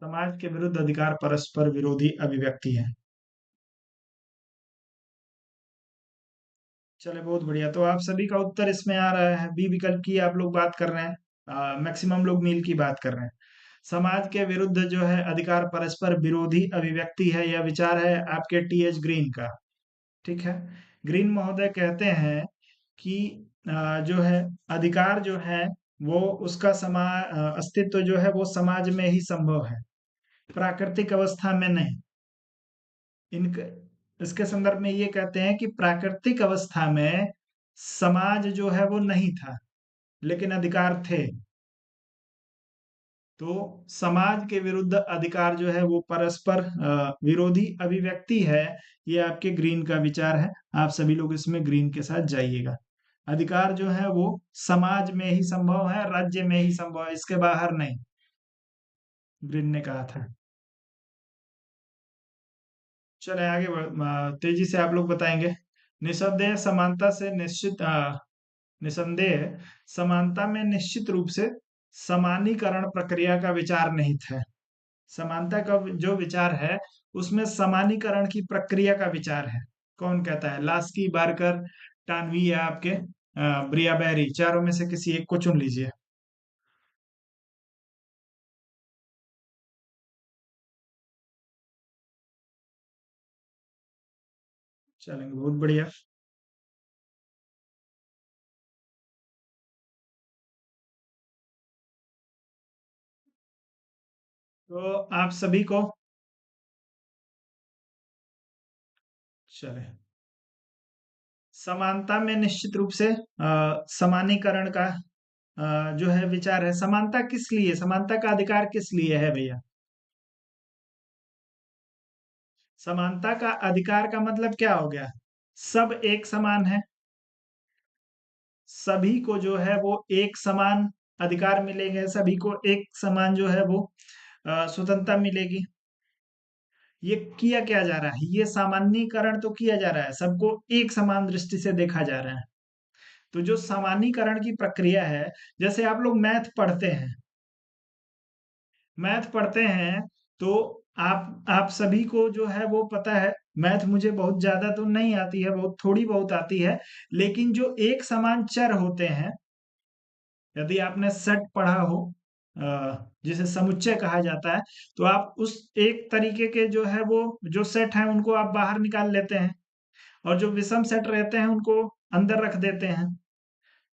समाज के विरुद्ध अधिकार परस्पर विरोधी अभिव्यक्ति है। चले, बहुत बढ़िया। तो आप सभी का उत्तर इसमें आ रहा है, बी विकल्प की आप लोग बात कर रहे हैं। मैक्सिमम लोग मील की बात कर रहे हैं। समाज के विरुद्ध जो है अधिकार परस्पर विरोधी अभिव्यक्ति है, यह विचार है आपके टी एच ग्रीन का। ठीक है, ग्रीन महोदय कहते हैं कि जो है अधिकार जो है वो उसका अस्तित्व जो है वो समाज में ही संभव है, प्राकृतिक अवस्था में नहीं। इनके इसके संदर्भ में ये कहते हैं कि प्राकृतिक अवस्था में समाज जो है वो नहीं था, लेकिन अधिकार थे। तो समाज के विरुद्ध अधिकार जो है वो परस्पर विरोधी अभिव्यक्ति है। ये आपके ग्रीन का विचार है। आप सभी लोग इसमें ग्रीन के साथ जाइएगा। अधिकार जो है वो समाज में ही संभव है, राज्य में ही संभव है, इसके बाहर नहीं, ग्रीन ने कहा था। चले आगे तेजी से आप लोग बताएंगे। निस्संदेह समानता से निस्संदेह समानता में निश्चित रूप से समानीकरण प्रक्रिया का विचार निहित है। समानता का जो विचार है उसमें समानीकरण की प्रक्रिया का विचार है। कौन कहता है? लास्की, बार्कर, टानवी या आपके ब्रियाबेरी, चारों में से किसी एक को चुन लीजिए। चलेंगे, बहुत बढ़िया। तो आप सभी को चले, समानता में निश्चित रूप से समानीकरण का जो है विचार है। समानता किस लिए, समानता का अधिकार किस लिए है भैया? समानता का अधिकार का मतलब क्या हो गया? सब एक समान है, सभी को जो है वो एक समान अधिकार मिलेंगे, सभी को एक समान जो है वो स्वतंत्रता मिलेगी। ये किया क्या जा रहा है? ये सामान्यीकरण तो किया जा रहा है, सबको एक समान दृष्टि से देखा जा रहा है। तो जो सामान्यीकरण की प्रक्रिया है, जैसे आप लोग मैथ पढ़ते हैं, तो आप सभी को जो है वो पता है। मैथ मुझे बहुत ज्यादा तो नहीं आती है, बहुत थोड़ी बहुत आती है, लेकिन जो एक समान चर होते हैं, यदि आपने सेट पढ़ा हो, जिसे समुच्चय कहा जाता है, तो आप उस एक तरीके के जो है वो जो सेट हैं उनको आप बाहर निकाल लेते हैं, और जो विषम सेट रहते हैं उनको अंदर रख देते हैं,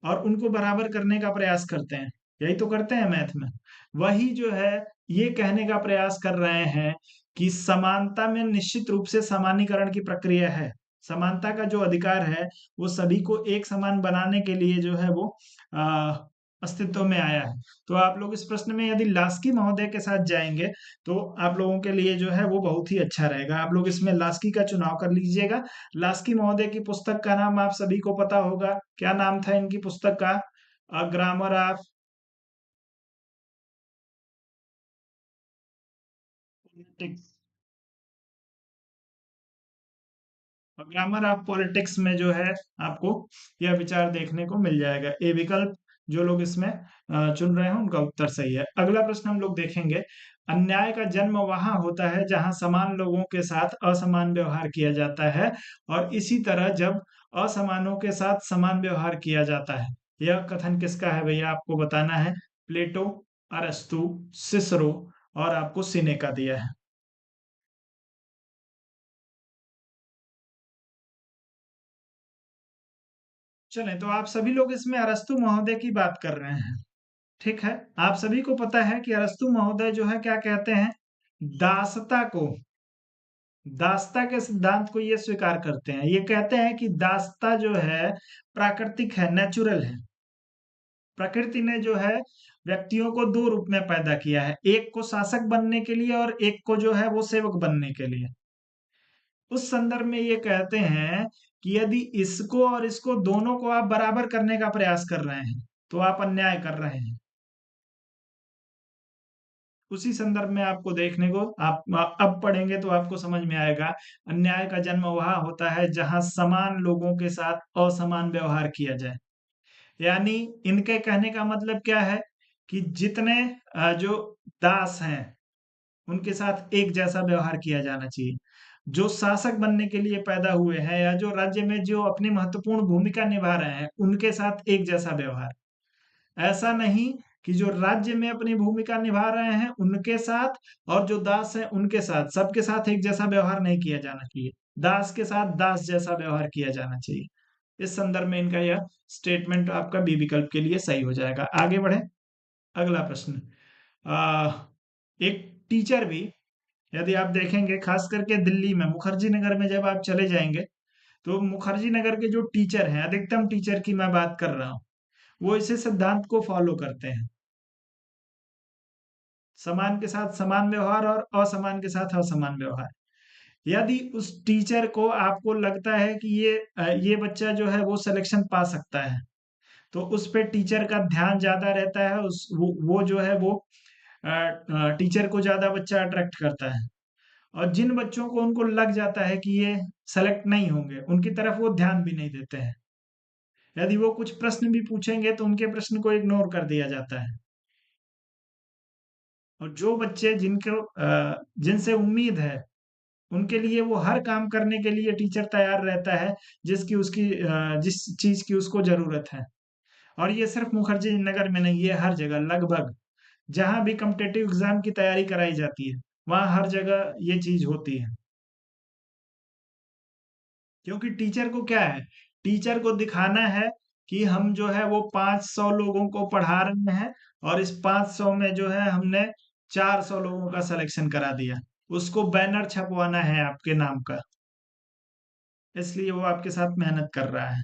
और उनको बराबर करने का प्रयास करते हैं। यही तो करते हैं मैथ में। वही जो है ये कहने का प्रयास कर रहे हैं कि समानता में निश्चित रूप से सामान्यीकरण की प्रक्रिया है। समानता का जो अधिकार है वो सभी को एक समान बनाने के लिए जो है वो आ, अस्तित्व में आया है। तो आप लोग इस प्रश्न में यदि लास्की महोदय के साथ जाएंगे तो आप लोगों के लिए जो है वो बहुत ही अच्छा रहेगा। आप लोग इसमें लास्की का चुनाव कर लीजिएगा। लास्की महोदय की पुस्तक का नाम आप सभी को पता होगा, क्या नाम था इनकी पुस्तक का? Grammar of politics. Grammar of politics में जो है आपको यह विचार देखने को मिल जाएगा। ए विकल्प जो लोग इसमें चुन रहे हैं उनका उत्तर सही है। अगला प्रश्न हम लोग देखेंगे, अन्याय का जन्म वहां होता है जहां समान लोगों के साथ असमान व्यवहार किया जाता है और इसी तरह जब असमानों के साथ समान व्यवहार किया जाता है। यह कथन किसका है भैया, आपको बताना है। प्लेटो, अरस्तु, सिसरो और आपको सिनेका दिया है। चलें, तो आप सभी लोग इसमें अरस्तु महोदय की बात कर रहे हैं। ठीक है, आप सभी को पता है कि अरस्तु महोदय जो है क्या कहते हैं, दासता को, दासता के सिद्धांत को ये स्वीकार करते हैं। ये कहते हैं कि दासता जो है प्राकृतिक है, नेचुरल है। प्रकृति ने जो है व्यक्तियों को दो रूप में पैदा किया है, एक को शासक बनने के लिए और एक को जो है वो सेवक बनने के लिए। उस संदर्भ में ये कहते हैं कि यदि इसको और इसको दोनों को आप बराबर करने का प्रयास कर रहे हैं तो आप अन्याय कर रहे हैं। उसी संदर्भ में आपको देखने को आप अब पढ़ेंगे तो आपको समझ में आएगा। अन्याय का जन्म वहां होता है जहां समान लोगों के साथ असमान व्यवहार किया जाए। यानी इनके कहने का मतलब क्या है कि जितने जो दास हैं उनके साथ एक जैसा व्यवहार किया जाना चाहिए। जो शासक बनने के लिए पैदा हुए हैं या जो राज्य में जो अपनी महत्वपूर्ण भूमिका निभा रहे हैं उनके साथ एक जैसा व्यवहार। ऐसा नहीं कि जो राज्य में अपनी भूमिका निभा रहे हैं उनके साथ और जो दास हैं उनके साथ, सबके साथ एक जैसा व्यवहार नहीं किया जाना चाहिए। दास के साथ दास जैसा व्यवहार किया जाना चाहिए। इस संदर्भ में इनका यह स्टेटमेंट आपका बी विकल्प के लिए सही हो जाएगा। आगे बढ़े, अगला प्रश्न। आ, एक टीचर भी, यदि आप देखेंगे खास करके दिल्ली में मुखर्जी नगर में जब आप चले जाएंगे तो मुखर्जी नगर के जो टीचर हैं, अधिकतम टीचर की मैं बात कर रहा हूँ, वो इसी सिद्धांत को फॉलो करते हैं। समान के साथ समान व्यवहार और असमान के साथ असमान व्यवहार। यदि उस टीचर को आपको लगता है कि ये बच्चा जो है वो सिलेक्शन पा सकता है तो उस पे टीचर का ध्यान ज्यादा रहता है। वो जो है वो टीचर को ज्यादा बच्चा अट्रैक्ट करता है। और जिन बच्चों को उनको लग जाता है कि ये सेलेक्ट नहीं होंगे उनकी तरफ वो ध्यान भी नहीं देते हैं। यदि वो कुछ प्रश्न भी पूछेंगे तो उनके प्रश्न को इग्नोर कर दिया जाता है। और जो बच्चे जिनको जिनसे उम्मीद है उनके लिए वो हर काम करने के लिए टीचर तैयार रहता है जिस चीज की उसको जरूरत है। और ये सिर्फ मुखर्जी नगर में नहीं, ये हर जगह लगभग जहां भी कम्पिटेटिव एग्जाम की तैयारी कराई जाती है वहां हर जगह ये चीज होती है। क्योंकि टीचर को क्या है, टीचर को दिखाना है कि हम जो है वो 500 लोगों को पढ़ा रहे हैं और इस 500 में जो है हमने 400 लोगों का सिलेक्शन करा दिया। उसको बैनर छपवाना है आपके नाम का, इसलिए वो आपके साथ मेहनत कर रहा है।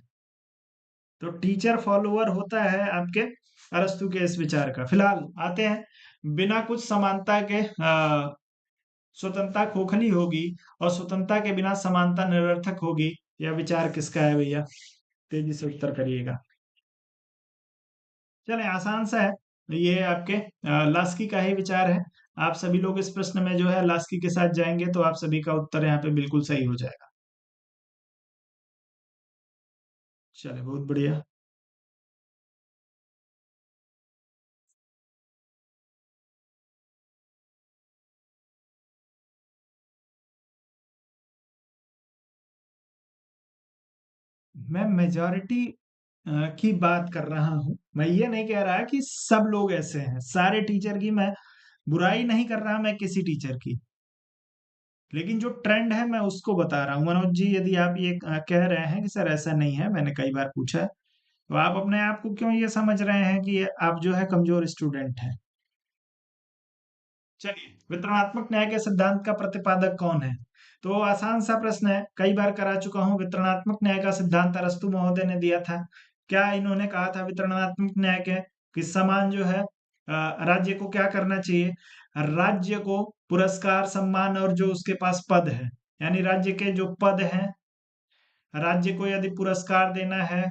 तो टीचर फॉलोअर होता है आपके अरस्तु के इस विचार का। फिलहाल आते हैं, बिना कुछ समानता के स्वतंत्रता खोखली होगी और स्वतंत्रता के बिना समानता निरर्थक होगी। यह विचार किसका है भैया, तेजी से उत्तर करिएगा। चले, आसान सा है, ये आपके लास्की का ही विचार है। आप सभी लोग इस प्रश्न में जो है लास्की के साथ जाएंगे तो आप सभी का उत्तर यहाँ पे बिल्कुल सही हो जाएगा। चले, बहुत बढ़िया। मैं मेजॉरिटी की बात कर रहा हूं, मैं ये नहीं कह रहा कि सब लोग ऐसे हैं, सारे टीचर की मैं बुराई नहीं कर रहा मैं किसी टीचर की। लेकिन जो ट्रेंड है मैं उसको बता रहा हूँ। मनोज जी, यदि आप ये कह रहे हैं कि सर ऐसा नहीं है, मैंने कई बार पूछा है, तो आप अपने आप को क्यों ये समझ रहे हैं कि आप जो है कमजोर स्टूडेंट हैं? चलिए, वितरणात्मक न्याय के सिद्धांत का प्रतिपादक कौन है? तो आसान सा प्रश्न है, कई बार करा चुका हूँ। वितरणात्मक न्याय का सिद्धांत अरस्तु महोदय ने दिया था। क्या इन्होंने कहा था वितरणात्मक न्याय के कि समान जो है राज्य को क्या करना चाहिए? राज्य को पुरस्कार, सम्मान और जो उसके पास पद है, यानी राज्य के जो पद हैं, राज्य को यदि पुरस्कार देना है,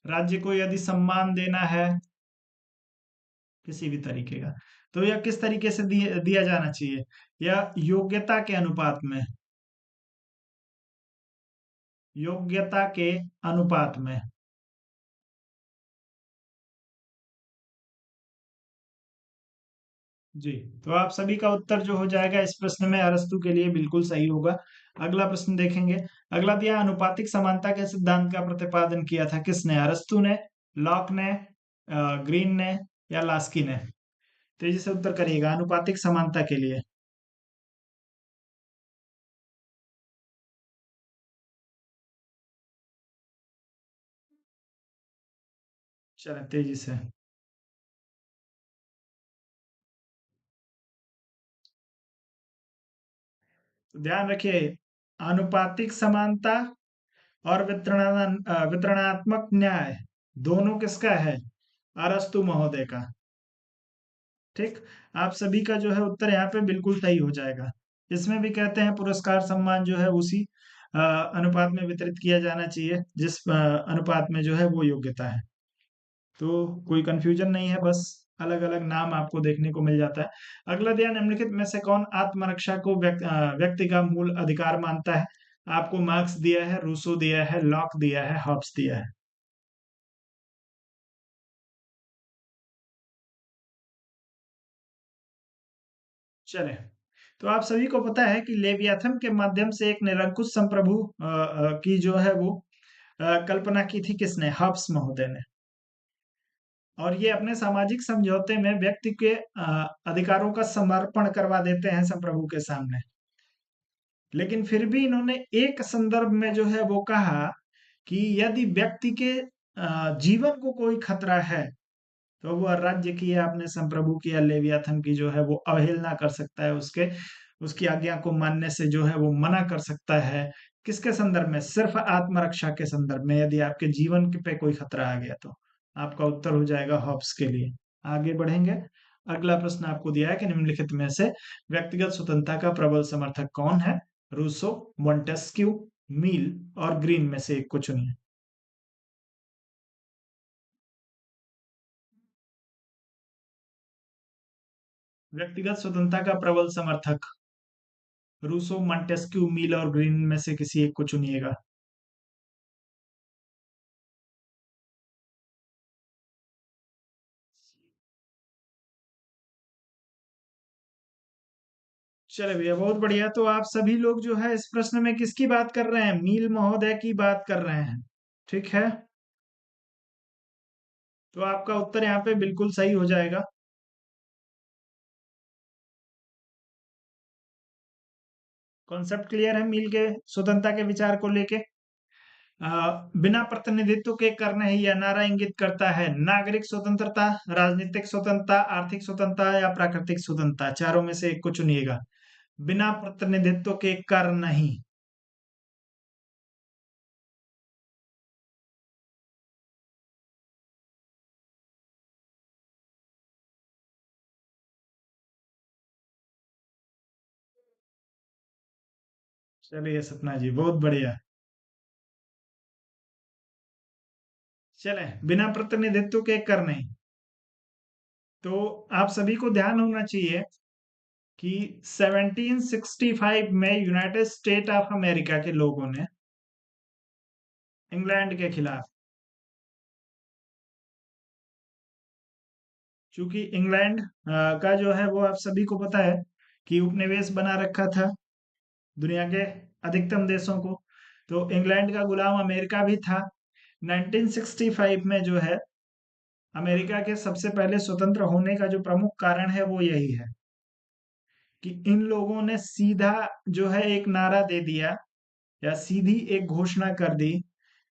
राज्य को यदि सम्मान देना है किसी भी तरीके का, तो यह किस तरीके से दिया जाना चाहिए? या योग्यता के अनुपात में, योग्यता के अनुपात में। जी, तो आप सभी का उत्तर जो हो जाएगा इस प्रश्न में अरस्तु के लिए बिल्कुल सही होगा। अगला प्रश्न देखेंगे। अगला दिया, आनुपातिक समानता के सिद्धांत का प्रतिपादन किया था किसने? अरस्तु ने, लॉक ने, ग्रीन ने या लास्की ने? तेजी से उत्तर करिएगा आनुपातिक समानता के लिए। चलें तेजी से। तो ध्यान रखिए, आनुपातिक समानता और वितरणात्मक न्याय दोनों किसका है? अरस्तु महोदय का। ठीक, आप सभी का जो है उत्तर यहाँ पे बिल्कुल सही हो जाएगा। इसमें भी कहते हैं पुरस्कार सम्मान जो है उसी अनुपात में वितरित किया जाना चाहिए जिस अनुपात में जो है वो योग्यता है। तो कोई कंफ्यूजन नहीं है, बस अलग अलग नाम आपको देखने को मिल जाता है। अगला दिया, निम्नलिखित में से कौन आत्मरक्षा को व्यक्ति का मूल अधिकार मानता है? आपको मार्क्स दिया है, रूसो दिया है, लॉक दिया है, हॉब्स दिया है। चले, तो आप सभी को पता है कि लेवियाथन के माध्यम से एक निरंकुश संप्रभु की जो है वो कल्पना की थी किसने? हॉब्स महोदय ने। और ये अपने सामाजिक समझौते में व्यक्ति के अधिकारों का समर्पण करवा देते हैं संप्रभु के सामने। लेकिन फिर भी इन्होंने एक संदर्भ में जो है वो कहा कि यदि व्यक्ति के जीवन को कोई खतरा है, तो वह राज्य की या अपने संप्रभु की या लेवियाथन की जो है वो अवहेलना कर सकता है, उसके उसकी आज्ञा को मानने से जो है वो मना कर सकता है। किसके संदर्भ में? सिर्फ आत्मरक्षा के संदर्भ में, यदि आपके जीवन पे कोई खतरा आ गया तो। आपका उत्तर हो जाएगा हॉब्स के लिए। आगे बढ़ेंगे। अगला प्रश्न आपको दिया है कि निम्नलिखित में से व्यक्तिगत स्वतंत्रता का प्रबल समर्थक कौन है? रूसो, मोंटेस्क्यू, मील और ग्रीन में से एक को चुनिए। व्यक्तिगत स्वतंत्रता का प्रबल समर्थक रूसो, मॉन्टेस्क्यू, मील और ग्रीन में से किसी एक को चुनिएगा। चले भैया, बहुत बढ़िया। तो आप सभी लोग जो है इस प्रश्न में किसकी बात कर रहे हैं? मील महोदय की बात कर रहे हैं। ठीक है, तो आपका उत्तर यहाँ पे बिल्कुल सही हो जाएगा। कॉन्सेप्ट क्लियर है मील के स्वतंत्रता के विचार को लेके? अ, बिना प्रतिनिधित्व के करना ही यह नारा इंगित करता है नागरिक स्वतंत्रता, राजनीतिक स्वतंत्रता, आर्थिक स्वतंत्रता या प्राकृतिक स्वतंत्रता? चारों में से एक को चुनिएगा। बिना प्रतिनिधित्व के कर नहीं। चलिए सपना जी, बहुत बढ़िया। चले, बिना प्रतिनिधित्व के कर नहीं। तो आप सभी को ध्यान होना चाहिए कि 1765 में यूनाइटेड स्टेट ऑफ अमेरिका के लोगों ने इंग्लैंड के खिलाफ, चूंकि इंग्लैंड का जो है वो आप सभी को पता है कि उपनिवेश बना रखा था दुनिया के अधिकतम देशों को, तो इंग्लैंड का गुलाम अमेरिका भी था। 1965 में जो है अमेरिका के सबसे पहले स्वतंत्र होने का जो प्रमुख कारण है वो यही है कि इन लोगों ने सीधा जो है एक नारा दे दिया या सीधी एक घोषणा कर दी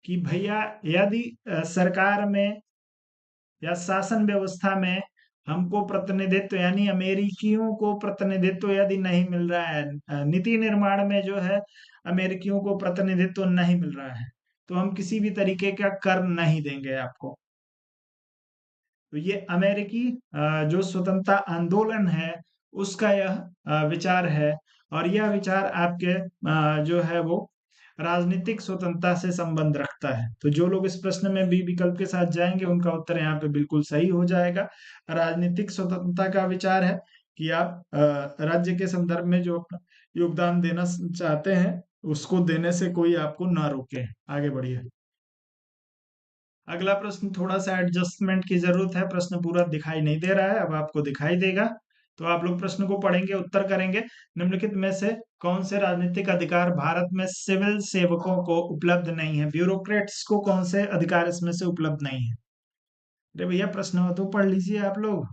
कि भैया यदि सरकार में या शासन व्यवस्था में हमको प्रतिनिधित्व यानी अमेरिकियों को प्रतिनिधित्व यदि नहीं मिल रहा है, नीति निर्माण में जो है अमेरिकियों को प्रतिनिधित्व नहीं मिल रहा है, तो हम किसी भी तरीके का कर नहीं देंगे आपको। तो ये अमेरिकी जो स्वतंत्रता आंदोलन है उसका यह विचार है, और यह विचार आपके जो है वो राजनीतिक स्वतंत्रता से संबंध रखता है। तो जो लोग इस प्रश्न में बी विकल्प के साथ जाएंगे उनका उत्तर यहाँ पे बिल्कुल सही हो जाएगा। राजनीतिक स्वतंत्रता का विचार है कि आप राज्य के संदर्भ में जो अपना योगदान देना चाहते हैं उसको देने से कोई आपको ना रोके। आगे बढ़िए। अगला प्रश्न थोड़ा सा एडजस्टमेंट की जरूरत है, प्रश्न पूरा दिखाई नहीं दे रहा है, अब आपको दिखाई देगा। तो आप लोग प्रश्न को पढ़ेंगे, उत्तर करेंगे। निम्नलिखित में से कौन से राजनीतिक अधिकार भारत में सिविल सेवकों को उपलब्ध नहीं है? ब्यूरोक्रेट्स को कौन से अधिकार इसमें से उपलब्ध नहीं है? अरे भैया प्रश्न हो तो पढ़ लीजिए आप लोग।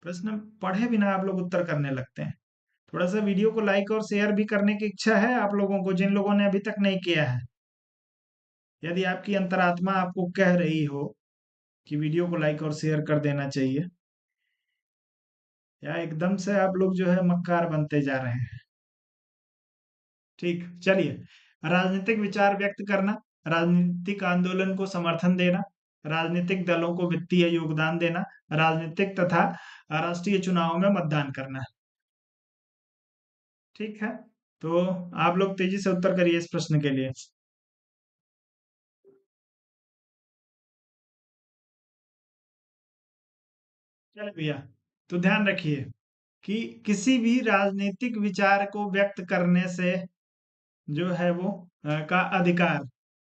प्रश्न पढ़े बिना आप लोग उत्तर करने लगते हैं। थोड़ा सा वीडियो को लाइक और शेयर भी करने की इच्छा है आप लोगों को, जिन लोगों ने अभी तक नहीं किया है। यदि आपकी अंतरात्मा आपको कह रही हो कि वीडियो को लाइक और शेयर कर देना चाहिए, या एकदम से आप लोग जो है मक्कार बनते जा रहे हैं। ठीक, चलिए। राजनीतिक विचार व्यक्त करना, राजनीतिक आंदोलन को समर्थन देना, राजनीतिक दलों को वित्तीय योगदान देना, राजनीतिक तथा राष्ट्रीय चुनावों में मतदान करना। ठीक है, तो आप लोग तेजी से उत्तर करिए इस प्रश्न के लिए। चलिए भैया, तो ध्यान रखिए कि किसी भी राजनीतिक विचार को व्यक्त करने से जो है वो का अधिकार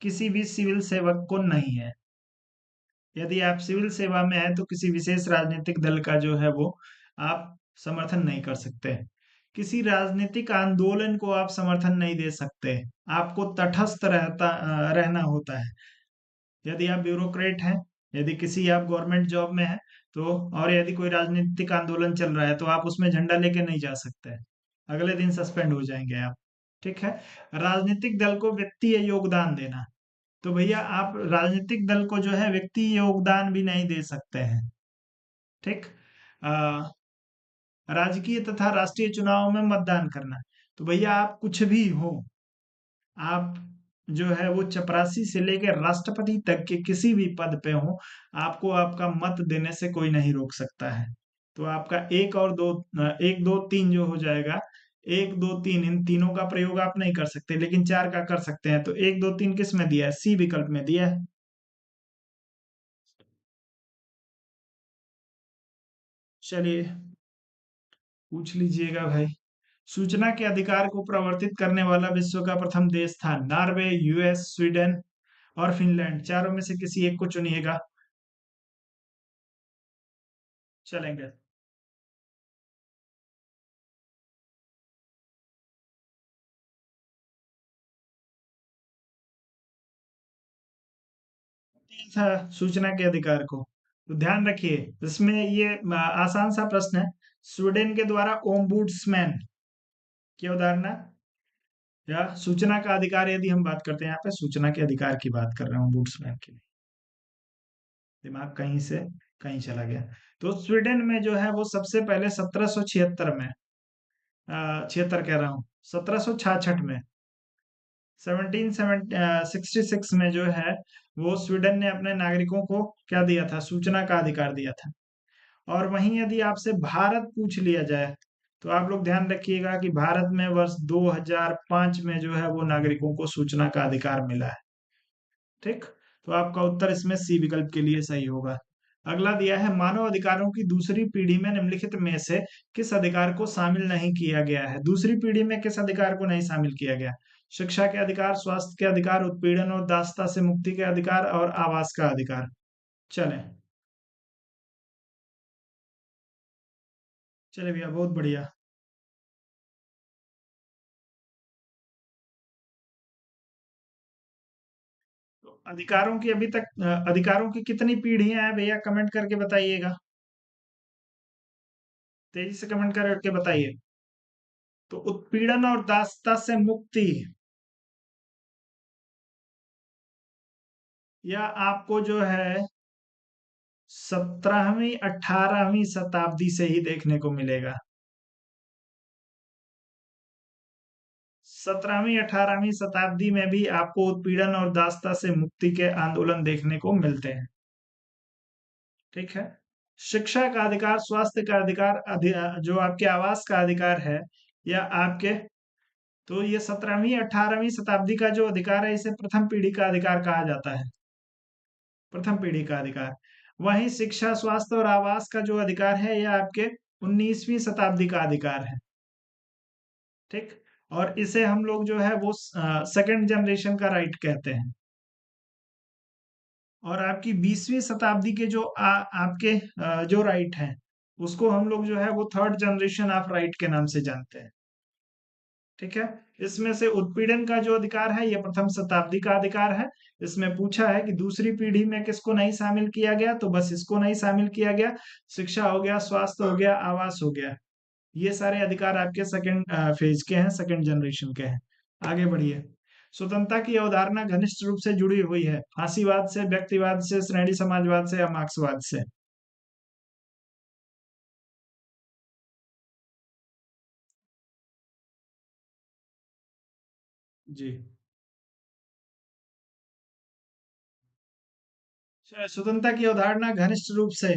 किसी भी सिविल सेवक को नहीं है। यदि आप सिविल सेवा में हैं तो किसी विशेष राजनीतिक दल का जो है वो आप समर्थन नहीं कर सकते। किसी राजनीतिक आंदोलन को आप समर्थन नहीं दे सकते। आपको तटस्थ रहना होता है। यदि आप ब्यूरोक्रेट हैं, यदि किसी आप गवर्नमेंट जॉब में हैं, तो और यदि कोई राजनीतिक आंदोलन चल रहा है तो आप उसमें झंडा लेके नहीं जा सकते। अगले दिन सस्पेंड हो जाएंगे आप। ठीक है। राजनीतिक दल को वित्तीय योगदान देना, तो भैया आप राजनीतिक दल को जो है वित्तीय योगदान भी नहीं दे सकते हैं। ठीक। आ, राजकीय तथा राष्ट्रीय चुनाव में मतदान करना, तो भैया आप कुछ भी हो, आप जो है वो चपरासी से लेकर राष्ट्रपति तक के किसी भी पद पे हो, आपको आपका मत देने से कोई नहीं रोक सकता है। तो आपका एक और दो, एक दो तीन जो हो जाएगा, एक दो तीन, इन तीनों का प्रयोग आप नहीं कर सकते, लेकिन चार का कर सकते हैं। तो एक दो तीन किस में दिया है? सी विकल्प में दिया है। चलिए पूछ लीजिएगा भाई। सूचना के अधिकार को प्रवर्तित करने वाला विश्व का प्रथम देश था? नॉर्वे, यूएस, स्वीडन और फिनलैंड। चारों में से किसी एक को चुनिएगा। चलेंगे। था सूचना के अधिकार को, तो ध्यान रखिए इसमें ये आसान सा प्रश्न है। स्वीडन के द्वारा ओम्बुड्समैन की अवधारणा या सूचना का अधिकार, यदि हम बात करते हैं यहाँ पे सूचना के अधिकार की बात कर रहे हैं ओम्बुड्समैन की, दिमाग कहीं से कहीं चला गया। तो स्वीडन में जो है वो सबसे पहले 1776 में, 76 कह रहा हूँ, 1766 में, 1766 में जो है वो स्वीडन ने अपने नागरिकों को क्या दिया था? सूचना का अधिकार दिया था। और वहीं यदि आपसे भारत पूछ लिया जाए तो आप लोग ध्यान रखिएगा कि भारत में वर्ष 2005 में जो है वो नागरिकों को सूचना का अधिकार मिला है। ठीक। तो आपका उत्तर इसमें सी विकल्प के लिए सही होगा। अगला दिया है मानव अधिकारों की दूसरी पीढ़ी में निम्नलिखित में से किस अधिकार को शामिल नहीं किया गया है? दूसरी पीढ़ी में किस अधिकार को नहीं शामिल किया गया? शिक्षा के अधिकार, स्वास्थ्य के अधिकार, उत्पीड़न और दासता से मुक्ति के अधिकार और आवास का अधिकार। चलें। चले भैया, बहुत बढ़िया। तो अधिकारों की अभी तक अधिकारों की कितनी पीढ़ियां हैं भैया? कमेंट करके बताइएगा, तेजी से कमेंट करके बताइए। तो उत्पीड़न और दासता से मुक्ति, या आपको जो है 17वीं 18वीं शताब्दी से ही देखने को मिलेगा। 17वीं 18वीं शताब्दी में भी आपको उत्पीड़न और दासता से मुक्ति के आंदोलन देखने को मिलते हैं। ठीक है। शिक्षा का अधिकार, स्वास्थ्य का अधिकार, जो आपके आवास का अधिकार है, या आपके, तो ये 17वीं 18वीं शताब्दी का जो अधिकार है, इसे प्रथम पीढ़ी का अधिकार कहा जाता है। प्रथम पीढ़ी का अधिकार। वहीं शिक्षा, स्वास्थ्य और आवास का जो अधिकार है, यह आपके 19वीं शताब्दी का अधिकार है। ठीक। और इसे हम लोग जो है वो सेकंड जनरेशन का राइट कहते हैं। और आपकी 20वीं शताब्दी के जो आपके जो राइट हैं, उसको हम लोग जो है वो थर्ड जनरेशन ऑफ राइट के नाम से जानते हैं। ठीक है। इसमें से उत्पीड़न का जो अधिकार है, ये प्रथम शताब्दी का अधिकार है। इसमें पूछा है कि दूसरी पीढ़ी में किसको नहीं शामिल किया गया, तो बस इसको नहीं शामिल किया गया। शिक्षा हो गया, स्वास्थ्य हो गया, आवास हो गया, ये सारे अधिकार आपके सेकंड फेज के हैं, सेकंड जनरेशन के हैं। आगे बढ़िए। स्वतंत्रता की अवधारणा घनिष्ठ रूप से जुड़ी हुई है फांसीवाद से, व्यक्तिवाद से, श्रेणी समाजवाद से या मार्क्सवाद से। जी। स्वतंत्रता की अवधारणा घनिष्ठ रूप से,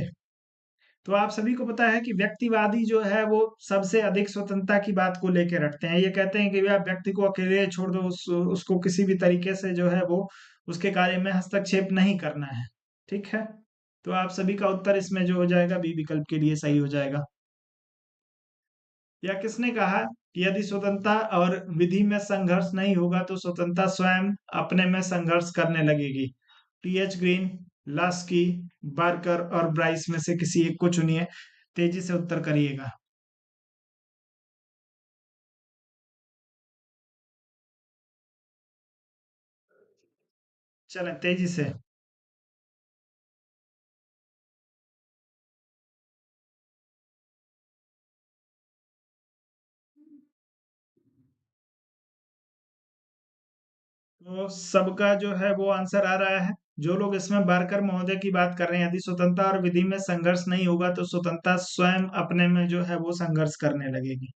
तो आप सभी को पता है कि व्यक्तिवादी जो है वो सबसे अधिक स्वतंत्रता की बात को लेकर रखते हैं। ये कहते हैं कि भैया व्यक्ति को अकेले छोड़ दो, उसको किसी भी तरीके से जो है वो उसके कार्य में हस्तक्षेप नहीं करना है। ठीक है। तो आप सभी का उत्तर इसमें जो हो जाएगा, बी विकल्प के लिए सही हो जाएगा। या किसने कहा कि यदि स्वतंत्रता और विधि में संघर्ष नहीं होगा तो स्वतंत्रता स्वयं अपने में संघर्ष करने लगेगी? टीएच ग्रीन, लास्की, बार्कर और ब्राइस में से किसी एक को चुनिए। तेजी से उत्तर करिएगा। चलें तेजी से। तो सबका जो है वो आंसर आ रहा है। जो लोग इसमें बारकर महोदय की बात कर रहे हैं, यदि स्वतंत्रता और विधि में संघर्ष नहीं होगा तो स्वतंत्रता स्वयं अपने में जो है वो संघर्ष करने लगेगी।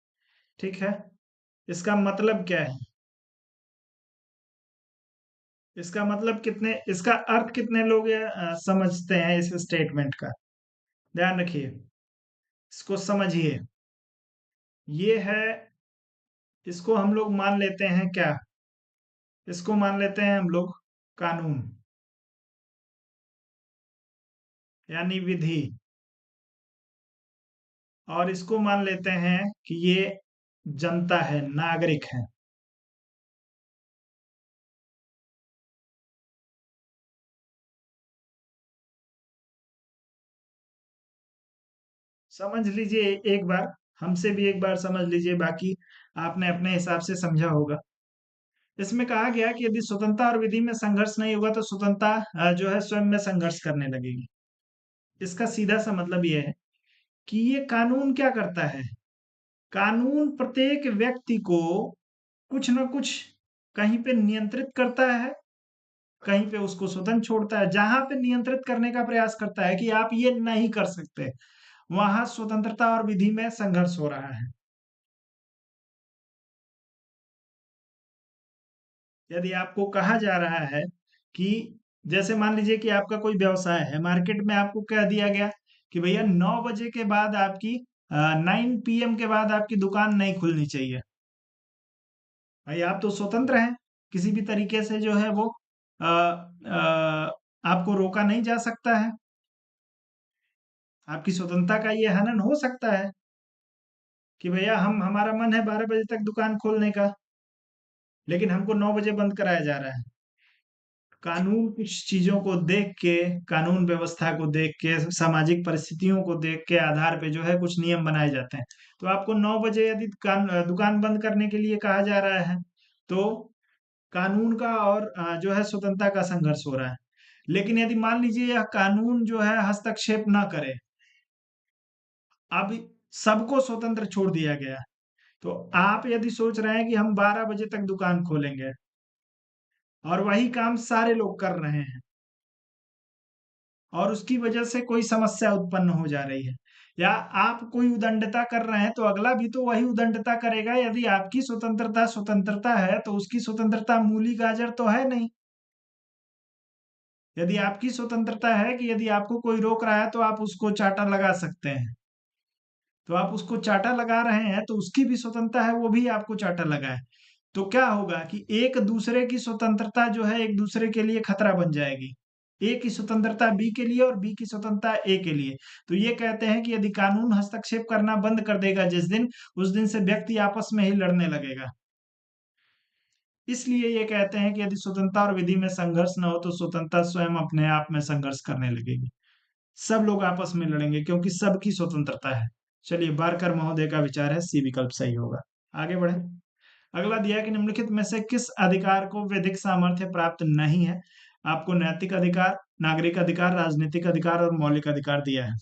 ठीक है। इसका मतलब क्या है? इसका मतलब कितने, इसका अर्थ कितने लोग समझते हैं इस स्टेटमेंट का? ध्यान रखिए, इसको समझिए। ये है, इसको हम लोग मान लेते हैं क्या? इसको मान लेते हैं हम लोग कानून, यानी विधि। और इसको मान लेते हैं कि ये जनता है, नागरिक है। समझ लीजिए एक बार, हमसे भी एक बार समझ लीजिए, बाकी आपने अपने हिसाब से समझा होगा। इसमें कहा गया कि यदि स्वतंत्रता और विधि में संघर्ष नहीं होगा तो स्वतंत्रता जो है स्वयं में संघर्ष करने लगेगी। इसका सीधा सा मतलब यह है कि ये कानून क्या करता है? कानून प्रत्येक व्यक्ति को कुछ ना कुछ कहीं पे नियंत्रित करता है, कहीं पे उसको स्वतंत्र छोड़ता है। जहां पे नियंत्रित करने का प्रयास करता है कि आप ये नहीं कर सकते, वहां स्वतंत्रता और विधि में संघर्ष हो रहा है। यदि आपको कहा जा रहा है कि, जैसे मान लीजिए कि आपका कोई व्यवसाय है, मार्केट में आपको कह दिया गया कि भैया 9 बजे के बाद आपकी 9 PM के बाद आपकी दुकान नहीं खुलनी चाहिए। भाई आप तो स्वतंत्र हैं, किसी भी तरीके से जो है वो आपको रोका नहीं जा सकता है। आपकी स्वतंत्रता का ये हनन हो सकता है कि भैया हम, हमारा मन है 12 बजे तक दुकान खोलने का, लेकिन हमको 9 बजे बंद कराया जा रहा है। कानून कुछ चीजों को देख के, कानून व्यवस्था को देख के, सामाजिक परिस्थितियों को देख के आधार पे जो है कुछ नियम बनाए जाते हैं। तो आपको 9 बजे यदि दुकान बंद करने के लिए कहा जा रहा है, तो कानून का और जो है स्वतंत्रता का संघर्ष हो रहा है। लेकिन यदि मान लीजिए यह कानून जो है हस्तक्षेप ना करे, अब सबको स्वतंत्र छोड़ दिया गया, तो आप यदि सोच रहे हैं कि हम 12 बजे तक दुकान खोलेंगे और वही काम सारे लोग कर रहे हैं, और उसकी वजह से कोई समस्या उत्पन्न हो जा रही है, या आप कोई उदंडता कर रहे हैं तो अगला भी तो वही उदंडता करेगा। यदि आपकी स्वतंत्रता स्वतंत्रता है तो उसकी स्वतंत्रता मूली गाजर तो है नहीं। यदि आपकी स्वतंत्रता है कि यदि आपको कोई रोक रहा है तो आप उसको चाटा लगा सकते हैं, तो आप उसको चाटा लगा रहे हैं तो उसकी भी स्वतंत्रता है, वो भी आपको चाटा लगाए। तो क्या होगा कि एक दूसरे की स्वतंत्रता जो है एक दूसरे के लिए खतरा बन जाएगी। ए की स्वतंत्रता बी के लिए और बी की स्वतंत्रता ए के लिए। तो ये कहते हैं कि यदि कानून हस्तक्षेप करना बंद कर देगा जिस दिन, उस दिन से व्यक्ति आपस में ही लड़ने लगेगा। इसलिए ये कहते हैं कि यदि स्वतंत्रता और विधि में संघर्ष न हो तो स्वतंत्रता स्वयं अपने आप में संघर्ष करने लगेगी। सब लोग आपस में लड़ेंगे क्योंकि सबकी स्वतंत्रता है। चलिए, बारकर महोदय का विचार है सी विकल्प सही होगा। आगे बढ़े। अगला दिया है कि निम्नलिखित में से किस अधिकार को विधिक सामर्थ्य प्राप्त नहीं है। आपको नैतिक अधिकार, नागरिक अधिकार, राजनीतिक अधिकार और मौलिक अधिकार दिया है।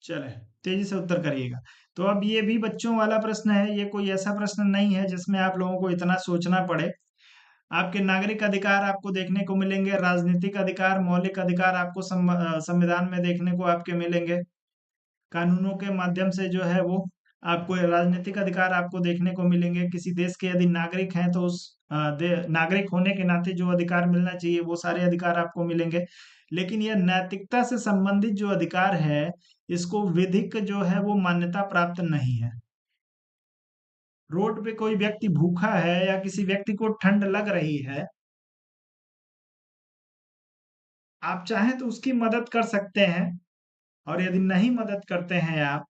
चले, तेजी से उत्तर करिएगा। तो अब ये भी बच्चों वाला प्रश्न है, ये कोई ऐसा प्रश्न नहीं है जिसमें आप लोगों को इतना सोचना पड़े। आपके नागरिक अधिकार आपको देखने को मिलेंगे, राजनीतिक अधिकार, मौलिक अधिकार आपको संविधान में देखने को आपके मिलेंगे। कानूनों के माध्यम से जो है वो आपको राजनीतिक अधिकार आपको देखने को मिलेंगे। किसी देश के यदि नागरिक हैं तो उस नागरिक होने के नाते जो अधिकार मिलना चाहिए वो सारे अधिकार आपको मिलेंगे। लेकिन यह नैतिकता से संबंधित जो अधिकार है, इसको विधिक जो है वो मान्यता प्राप्त नहीं है। रोड पे कोई व्यक्ति भूखा है या किसी व्यक्ति को ठंड लग रही है, आप चाहें तो उसकी मदद कर सकते हैं, और यदि नहीं मदद करते हैं आप,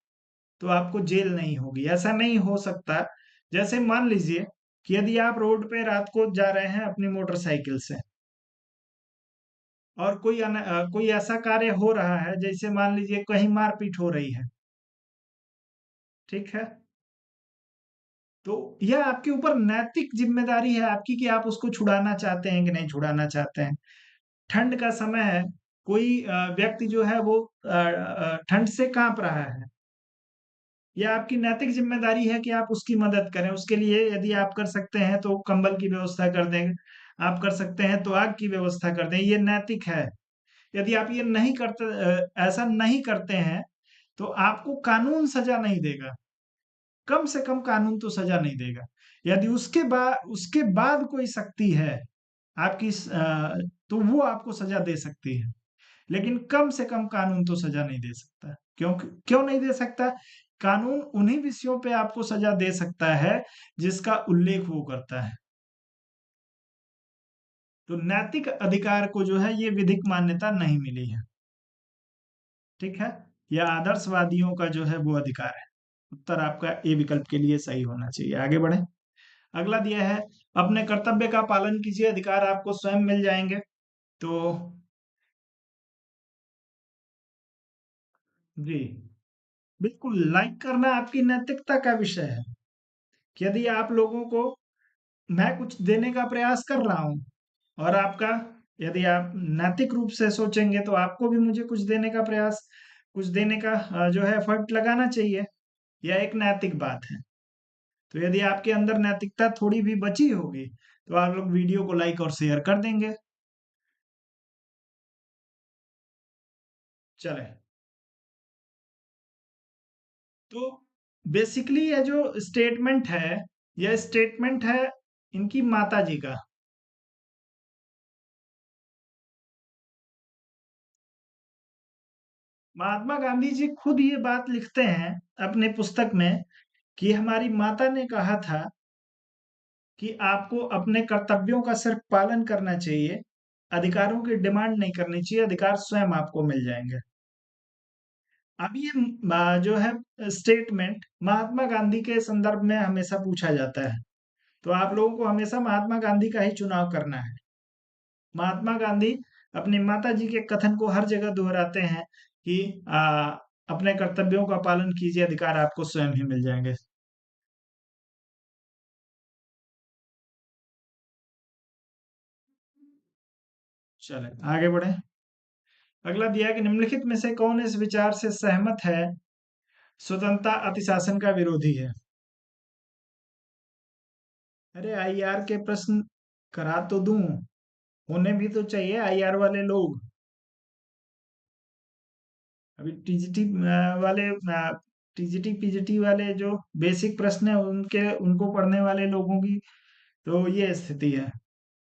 तो आपको जेल नहीं होगी। ऐसा नहीं हो सकता। जैसे मान लीजिए कि यदि आप रोड पे रात को जा रहे हैं अपनी मोटरसाइकिल से, और कोई ऐसा कार्य हो रहा है, जैसे मान लीजिए कहीं मारपीट हो रही है, ठीक है, तो यह आपके ऊपर नैतिक जिम्मेदारी है आपकी कि आप उसको छुड़ाना चाहते हैं कि नहीं छुड़ाना चाहते हैं। ठंड का समय है, कोई व्यक्ति जो है वो ठंड से कांप रहा है, यह आपकी नैतिक जिम्मेदारी है कि आप उसकी मदद करें। उसके लिए यदि आप कर सकते हैं तो कंबल की व्यवस्था कर दें, आप कर सकते हैं तो आग की व्यवस्था कर दें, ये नैतिक है। यदि आप ये नहीं करते, ऐसा नहीं करते हैं, तो आपको कानून सजा नहीं देगा। कम से कम कानून तो सजा नहीं देगा। यदि उसके बाद कोई शक्ति है आपकी तो वो आपको सजा दे सकती है, लेकिन कम से कम कानून तो सजा नहीं दे सकता। क्यों नहीं दे सकता? कानून उन्हीं विषयों पे आपको सजा दे सकता है जिसका उल्लेख वो करता है। तो नैतिक अधिकार को जो है ये विधिक मान्यता नहीं मिली है, ठीक है। यह आदर्शवादियों का जो है वो अधिकार है। उत्तर आपका ए विकल्प के लिए सही होना चाहिए। आगे बढ़े। अगला दिया है, अपने कर्तव्य का पालन कीजिए, अधिकार आपको स्वयं मिल जाएंगे। तो जी, बिल्कुल, लाइक करना आपकी नैतिकता का विषय है कि यदि आप लोगों को, मैं कुछ देने का प्रयास कर रहा हूँ, और आपका, यदि आप नैतिक रूप से सोचेंगे तो आपको भी मुझे कुछ देने का प्रयास, कुछ देने का जो है एफर्ट लगाना चाहिए। यह एक नैतिक बात है। तो यदि आपके अंदर नैतिकता थोड़ी भी बची होगी तो आप लोग वीडियो को लाइक और शेयर कर देंगे। चले, तो बेसिकली ये जो स्टेटमेंट है, यह स्टेटमेंट है इनकी माता जी का। महात्मा गांधी जी खुद ये बात लिखते हैं अपने पुस्तक में कि हमारी माता ने कहा था कि आपको अपने कर्तव्यों का सिर्फ पालन करना चाहिए, अधिकारों की डिमांड नहीं करनी चाहिए, अधिकार स्वयं आपको मिल जाएंगे। अब ये जो है स्टेटमेंट महात्मा गांधी के संदर्भ में हमेशा पूछा जाता है, तो आप लोगों को हमेशा महात्मा गांधी का ही चुनाव करना है। महात्मा गांधी अपनी माता जी के कथन को हर जगह दोहराते हैं कि अपने कर्तव्यों का पालन कीजिए, अधिकार आपको स्वयं ही मिल जाएंगे। चले, आगे बढ़े। अगला दिया है कि निम्नलिखित में से कौन इस विचार से सहमत है, स्वतंत्रता अतिशासन का विरोधी है। अरे आईआर के प्रश्न करा तो दूं, होने भी तो चाहिए आईआर वाले लोग। अभी टीजीटी वाले, टीजीटी पीजीटी वाले जो बेसिक प्रश्न है उनके उनको पढ़ने वाले लोगों की तो ये स्थिति है।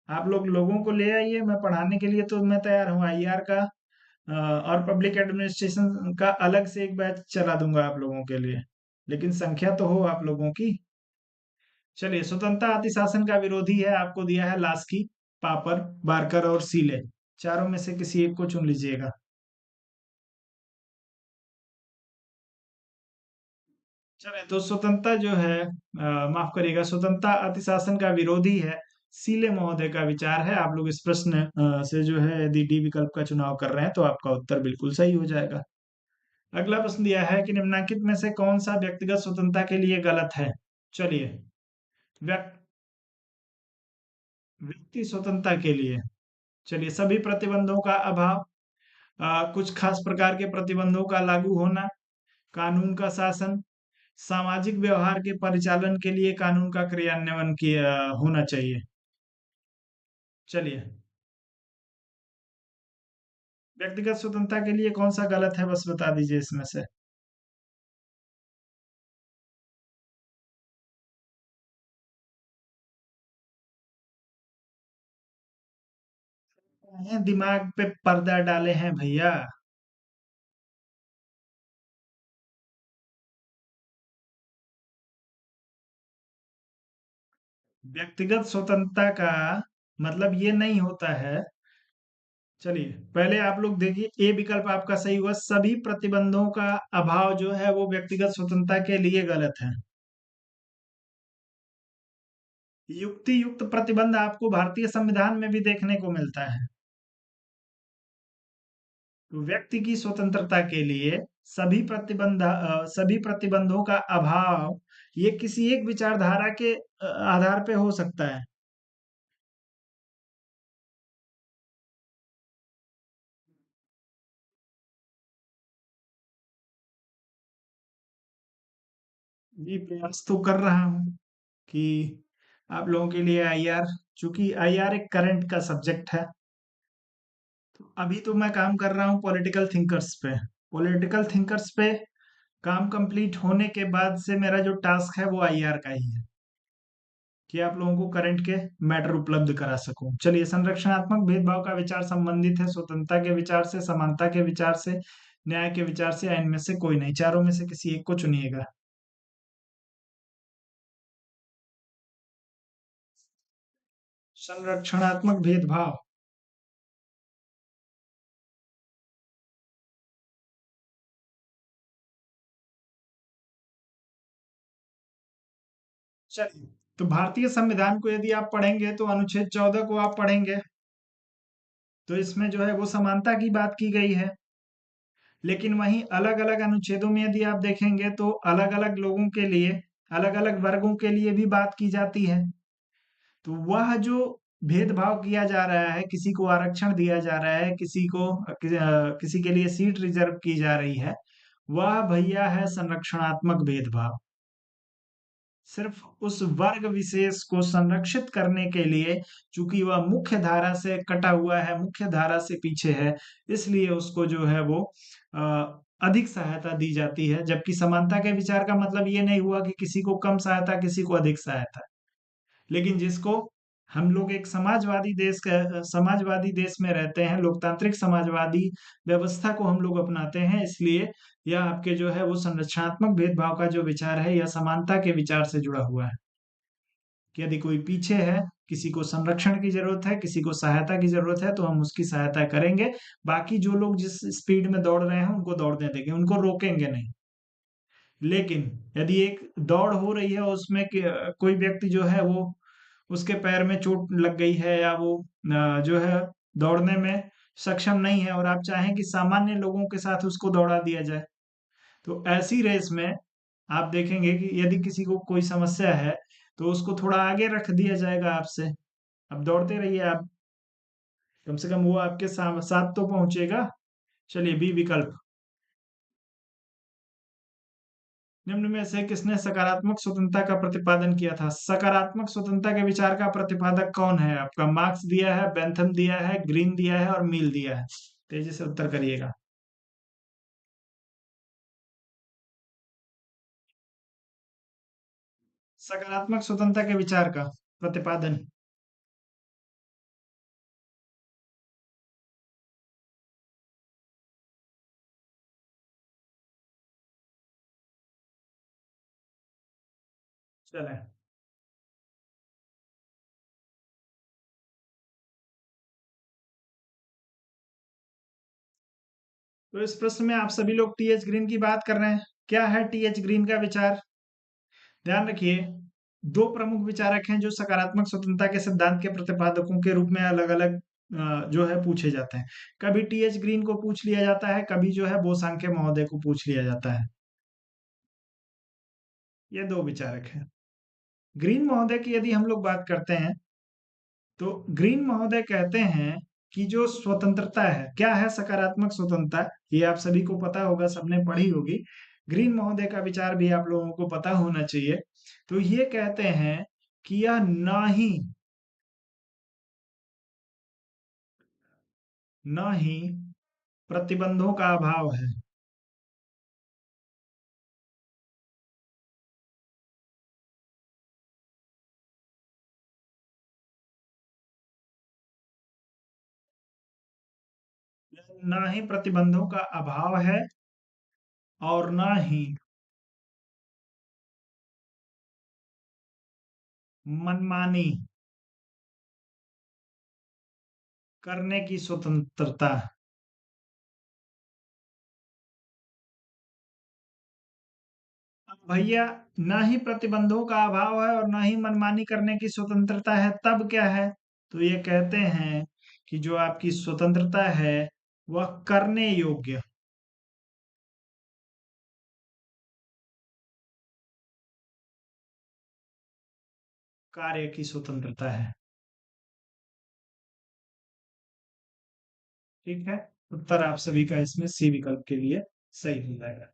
आप लोग लोगों को ले आइए, मैं पढ़ाने के लिए तो मैं तैयार हूँ। आईआर का और पब्लिक एडमिनिस्ट्रेशन का अलग से एक बैच चला दूंगा आप लोगों के लिए, लेकिन संख्या तो हो आप लोगों की। चलिए, स्वतंत्रता अतिशासन का विरोधी है, आपको दिया है लास्की, पापर, बारकर और सीले। चारों में से किसी एक को चुन लीजिएगा। चले, तो स्वतंत्रता जो है, माफ करिएगा, स्वतंत्रता अतिशासन का विरोधी है, सीले महोदय का विचार है। आप लोग इस प्रश्न से जो है यदि डी विकल्प का चुनाव कर रहे हैं तो आपका उत्तर बिल्कुल सही हो जाएगा। अगला प्रश्न दिया है कि निम्नलिखित में से कौन सा व्यक्तिगत स्वतंत्रता के लिए गलत है। चलिए, व्यक्ति व्यक्ति स्वतंत्रता के लिए, चलिए, सभी प्रतिबंधों का अभाव, कुछ खास प्रकार के प्रतिबंधों का लागू होना, कानून का शासन, सामाजिक व्यवहार के परिचालन के लिए कानून का क्रियान्वयन किया होना चाहिए। चलिए, व्यक्तिगत स्वतंत्रता के लिए कौन सा गलत है, बस बता दीजिए इसमें से। दिमाग पे पर्दा डाले हैं भैया। व्यक्तिगत स्वतंत्रता का मतलब ये नहीं होता है। चलिए, पहले आप लोग देखिए, ए विकल्प आपका सही हुआ, सभी प्रतिबंधों का अभाव जो है वो व्यक्तिगत स्वतंत्रता के लिए गलत है। युक्ति युक्त प्रतिबंध आपको भारतीय संविधान में भी देखने को मिलता है। तो व्यक्ति की स्वतंत्रता के लिए सभी प्रतिबंधों का अभाव, ये किसी एक विचारधारा के आधार पे हो सकता है। जी, प्रयास तो कर रहा हूँ कि आप लोगों के लिए आईआर, चूंकि आईआर एक करंट का सब्जेक्ट है, तो अभी तो मैं काम कर रहा हूँ पॉलिटिकल थिंकर्स पे। पॉलिटिकल थिंकर्स पे काम कंप्लीट होने के बाद से मेरा जो टास्क है वो आईआर का ही है, कि आप लोगों को करंट के मैटर उपलब्ध करा सकूं। चलिए, संरक्षणात्मक भेदभाव का विचार संबंधित है स्वतंत्रता के विचार से, समानता के विचार से, न्याय के विचार से, या इनमें से कोई नहीं। चारों में से किसी एक को चुनिएगा। संरक्षणात्मक भेदभाव। चलिए, तो भारतीय संविधान को यदि आप पढ़ेंगे तो अनुच्छेद 14 को आप पढ़ेंगे तो इसमें जो है वो समानता की बात की गई है। लेकिन वहीं अलग अलग अनुच्छेदों में यदि आप देखेंगे तो अलग अलग लोगों के लिए, अलग अलग वर्गों के लिए भी बात की जाती है। तो वह जो भेदभाव किया जा रहा है, किसी को आरक्षण दिया जा रहा है, किसी के लिए सीट रिजर्व की जा रही है, वह भैया है संरक्षणात्मक भेदभाव। सिर्फ उस वर्ग विशेष को संरक्षित करने के लिए, चूंकि वह मुख्य धारा से कटा हुआ है, मुख्य धारा से पीछे है, इसलिए उसको जो है वो अधिक सहायता दी जाती है। जबकि समानता के विचार का मतलब ये नहीं हुआ कि किसी को कम सहायता, किसी को अधिक सहायता। लेकिन जिसको हम लोग एक समाजवादी देश में रहते हैं, लोकतांत्रिक समाजवादी व्यवस्था को हम लोग अपनाते हैं, इसलिए यह आपके जो है वो संरचनात्मक भेदभाव का जो विचार है यह समानता के विचार से जुड़ा हुआ है। कि यदि कोई पीछे है, किसी को संरक्षण की जरूरत है, किसी को सहायता की जरूरत है, तो हम उसकी सहायता करेंगे। बाकी जो लोग जिस स्पीड में दौड़ रहे हैं उनको दौड़ने देंगे, उनको रोकेंगे नहीं। लेकिन यदि एक दौड़ हो रही है, उसमें कोई व्यक्ति जो है वो, उसके पैर में चोट लग गई है, या वो जो है दौड़ने में सक्षम नहीं है, और आप चाहें कि सामान्य लोगों के साथ उसको दौड़ा दिया जाए, तो ऐसी रेस में आप देखेंगे कि यदि किसी को कोई समस्या है तो उसको थोड़ा आगे रख दिया जाएगा आपसे। अब दौड़ते रहिए आप, कम से कम वो आपके साथ तो पहुंचेगा। चलिए, बी विकल्प। निम्न में से किसने सकारात्मक स्वतंत्रता का प्रतिपादन किया था? सकारात्मक स्वतंत्रता के विचार का प्रतिपादक कौन है? आपका मार्क्स दिया है, बेंथम दिया है, ग्रीन दिया है और मील दिया है। तेजी से उत्तर करिएगा। सकारात्मक स्वतंत्रता के विचार का प्रतिपादन। चले, तो इस प्रश्न में आप सभी लोग टीएच ग्रीन की बात कर रहे हैं। क्या है टीएच ग्रीन का विचार? ध्यान रखिए, दो प्रमुख विचारक हैं जो सकारात्मक स्वतंत्रता के सिद्धांत के प्रतिपादकों के रूप में अलग अलग जो है पूछे जाते हैं। कभी टीएच ग्रीन को पूछ लिया जाता है, कभी जो है बोसांके महोदय को पूछ लिया जाता है। ये दो विचारक हैं। ग्रीन महोदय की यदि हम लोग बात करते हैं, तो ग्रीन महोदय कहते हैं कि जो स्वतंत्रता है, क्या है सकारात्मक स्वतंत्रता, ये आप सभी को पता होगा, सबने पढ़ी होगी। ग्रीन महोदय का विचार भी आप लोगों को पता होना चाहिए। तो ये कहते हैं कि यह ना ही प्रतिबंधों का अभाव है। ना ही प्रतिबंधों का अभाव है और ना ही मनमानी करने की स्वतंत्रता। अब भैया, ना ही प्रतिबंधों का अभाव है और ना ही मनमानी करने की स्वतंत्रता है, तब क्या है? तो ये कहते हैं कि जो आपकी स्वतंत्रता है वह करने योग्य कार्य की स्वतंत्रता है। ठीक है, उत्तर आप सभी का इसमें सी विकल्प के लिए सही हो जाएगा।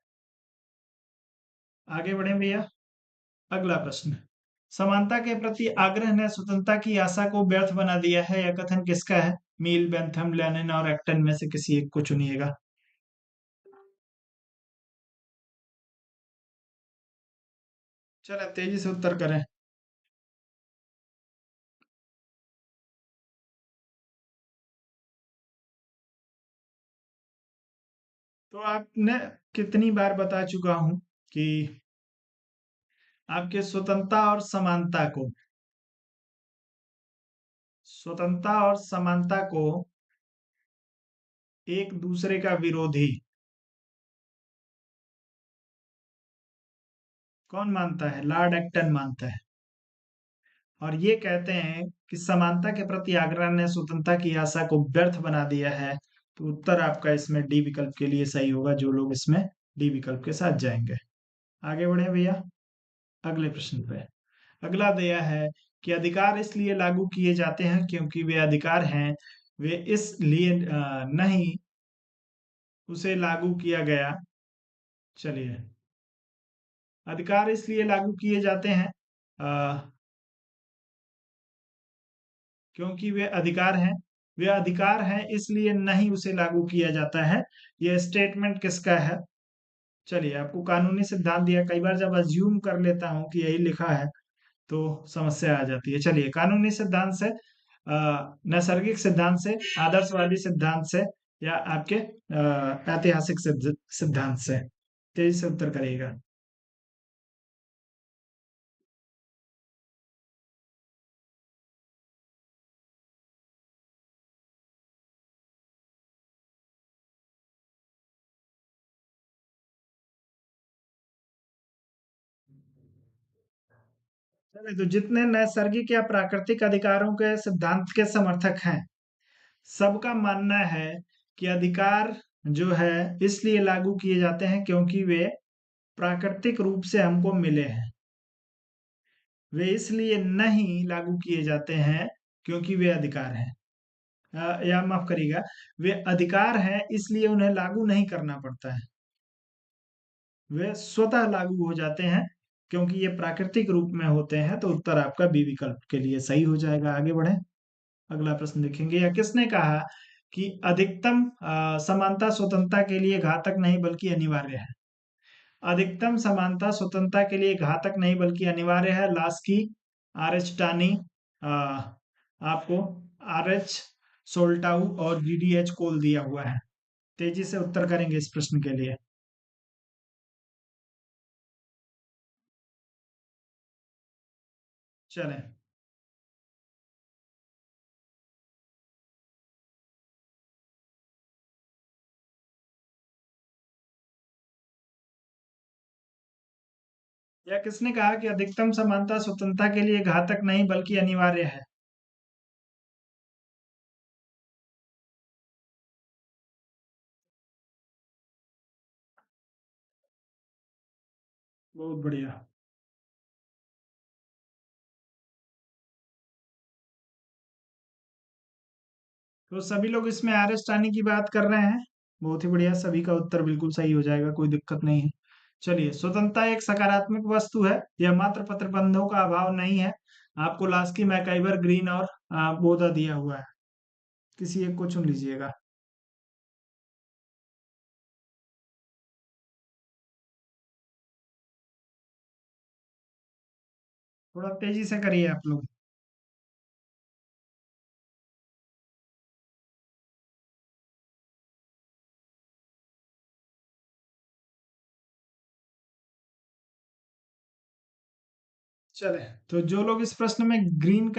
आगे बढ़े भैया। अगला प्रश्न, समानता के प्रति आग्रह ने स्वतंत्रता की आशा को व्यर्थ बना दिया है, यह कथन किसका है? मील, बेंथम, लेनिन और एक्टन में से किसी एक को चुनिएगा। चलो तेजी से उत्तर करें। तो आपने कितनी बार बता चुका हूं कि आपके स्वतंत्रता और समानता को, स्वतंत्रता और समानता को एक दूसरे का विरोधी कौन मानता है? लॉर्ड एक्टन मानता है। और ये कहते हैं कि समानता के प्रति आग्रह ने स्वतंत्रता की आशा को व्यर्थ बना दिया है। तो उत्तर आपका इसमें डी विकल्प के लिए सही होगा, जो लोग इसमें डी विकल्प के साथ जाएंगे। आगे बढ़े भैया अगले प्रश्न पे। अगला दिया है कि अधिकार इसलिए लागू किए जाते हैं क्योंकि वे अधिकार हैं, वे इसलिए नहीं उसे लागू किया गया। चलिए, अधिकार इसलिए लागू किए जाते हैं क्योंकि वे अधिकार हैं इसलिए नहीं उसे लागू किया जाता है। यह स्टेटमेंट किसका है? चलिए, आपको कानूनी सिद्धांत दिया, कई बार जब अज्यूम कर लेता हूं कि यही लिखा है तो समस्या आ जाती है। चलिए, कानूनी सिद्धांत से, नैसर्गिक सिद्धांत से, आदर्शवादी सिद्धांत से, या आपके ऐतिहासिक सिद्धांत से? तेजी से उत्तर करिएगा। चलिए, तो जितने नैसर्गिक या प्राकृतिक अधिकारों के सिद्धांत के समर्थक हैं, सबका मानना है कि अधिकार जो है इसलिए लागू किए जाते हैं क्योंकि वे प्राकृतिक रूप से हमको मिले हैं। वे इसलिए नहीं लागू किए जाते हैं क्योंकि वे अधिकार हैं। या माफ करिएगा, वे अधिकार हैं इसलिए उन्हें लागू नहीं करना पड़ता है। वे स्वतः लागू हो जाते हैं, क्योंकि ये प्राकृतिक रूप में होते हैं। तो उत्तर आपका बी विकल्प के लिए सही हो जाएगा। आगे बढ़े, अगला प्रश्न देखेंगे। या किसने कहा कि अधिकतम समानता स्वतंत्रता के लिए घातक नहीं बल्कि अनिवार्य है? अधिकतम समानता स्वतंत्रता के लिए घातक नहीं बल्कि अनिवार्य है। लास्की, आर एच टानी, आपको आर एच सोल्टाउ और जी डी एच कोल दिया हुआ है। तेजी से उत्तर करेंगे इस प्रश्न के लिए। चलें, या किसने कहा कि अधिकतम समानता स्वतंत्रता के लिए घातक नहीं बल्कि अनिवार्य है? बहुत बढ़िया। तो सभी लोग इसमें आर एस टानी की बात कर रहे हैं। बहुत ही बढ़िया, सभी का उत्तर बिल्कुल सही हो जाएगा, कोई दिक्कत नहीं है। चलिए, स्वतंत्रता एक सकारात्मक वस्तु है, यह मात्र प्रतिबंधों का अभाव नहीं है। आपको लास्की, मैकाइवर, ग्रीन और बोधा दिया हुआ है, किसी एक को चुन लीजिएगा। थोड़ा तेजी से करिए आप लोग। चले, तो जो लोग इस प्रश्न में ग्रीन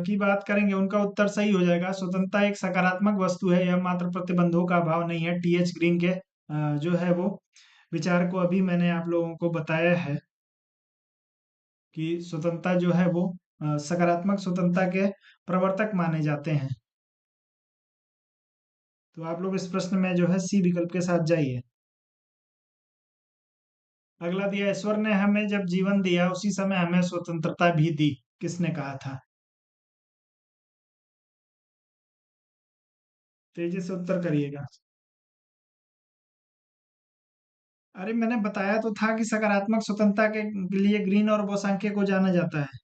की बात करेंगे उनका उत्तर सही हो जाएगा। स्वतंत्रता एक सकारात्मक वस्तु है, यह मात्र प्रतिबंधों का अभाव नहीं है। टी एच ग्रीन के जो है वो विचार को अभी मैंने आप लोगों को बताया है कि स्वतंत्रता जो है वो सकारात्मक स्वतंत्रता के प्रवर्तक माने जाते हैं। तो आप लोग इस प्रश्न में जो है सी विकल्प के साथ जाइए। अगला दिया, ईश्वर ने हमें जब जीवन दिया उसी समय हमें स्वतंत्रता भी दी, किसने कहा था? तेजी से उत्तर करिएगा। अरे, मैंने बताया तो था कि सकारात्मक स्वतंत्रता के लिए ग्रीन और बोसांके को जाना जाता है।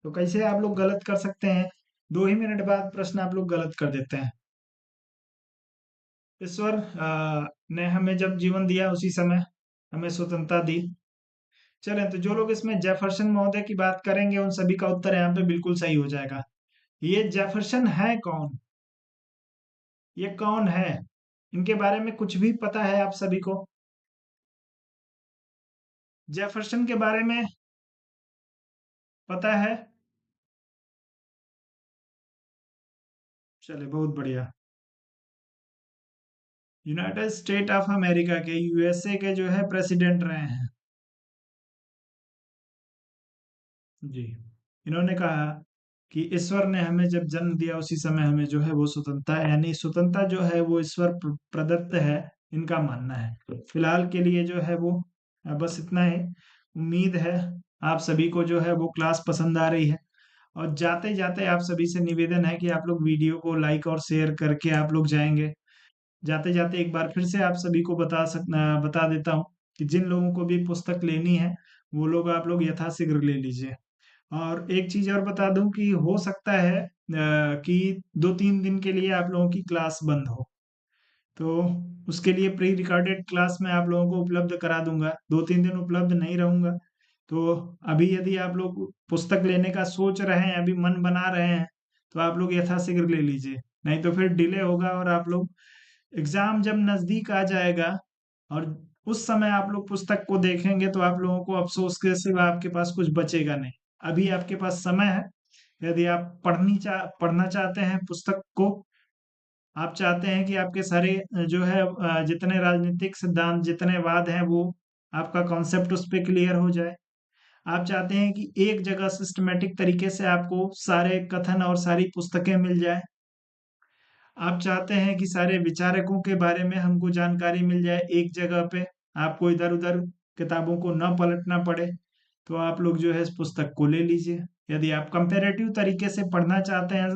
तो कैसे आप लोग गलत कर सकते हैं? 2 ही मिनट बाद प्रश्न आप लोग गलत कर देते हैं। ईश्वर ने हमें जब जीवन दिया उसी समय हमें स्वतंत्रता दी। चलें, तो जो लोग इसमें जेफरसन महोदय की बात करेंगे उन सभी का उत्तर यहाँ पे बिल्कुल सही हो जाएगा। ये जेफरसन है कौन? ये कौन है? इनके बारे में कुछ भी पता है आप सभी को? जेफरसन के बारे में पता है? चले, बहुत बढ़िया। यूनाइटेड स्टेट ऑफ अमेरिका के, यूएसए के जो है प्रेसिडेंट रहे हैं। जी। इन्होंने कहा कि ईश्वर ने हमें जब जन्म दिया उसी समय हमें जो है वो स्वतंत्रता, यानी स्वतंत्रता जो है वो ईश्वर प्रदत्त है, इनका मानना है। फिलहाल के लिए जो है वो बस इतना ही। उम्मीद है आप सभी को जो है वो क्लास पसंद आ रही है। और जाते जाते आप सभी से निवेदन है कि आप लोग वीडियो को लाइक और शेयर करके आप लोग जाएंगे। जाते जाते एक बार फिर से आप सभी को बता देता हूँ कि जिन लोगों को भी पुस्तक लेनी है वो लोग आप लोग यथाशीघ्र ले लीजिए। और एक चीज और बता दूं कि हो सकता है कि 2-3 दिन के लिए आप लोगों की क्लास बंद हो। तो उसके लिए प्री रिकॉर्डेड क्लास मैं आप लोगों को उपलब्ध करा दूंगा। 2-3 दिन उपलब्ध नहीं रहूंगा। तो अभी यदि आप लोग पुस्तक लेने का सोच रहे हैं, अभी मन बना रहे हैं, तो आप लोग यथाशीघ्र ले लीजिए। नहीं तो फिर डिले होगा और आप लोग एग्जाम जब नजदीक आ जाएगा और उस समय आप लोग पुस्तक को देखेंगे तो आप लोगों को अफसोस के सिवा आपके पास कुछ बचेगा नहीं। अभी आपके पास समय है। यदि आप पढ़ना चाहते हैं पुस्तक को, आप चाहते हैं कि आपके सारे जो है जितने राजनीतिक सिद्धांत, जितने वाद हैं, वो आपका कॉन्सेप्ट उस पे क्लियर हो जाए। आप चाहते हैं कि एक जगह सिस्टमेटिक तरीके से आपको सारे कथन और सारी पुस्तकें मिल जाए। आप चाहते हैं कि सारे विचारकों के बारे में हमको जानकारी मिल जाए एक जगह पे, आपको इधर-उधर किताबों को न पलटना पड़े, तो आप लोग जो है इस पुस्तक को ले लीजिए। यदि आप कंपैरेटिव तरीके से पढ़ना चाहते हैं,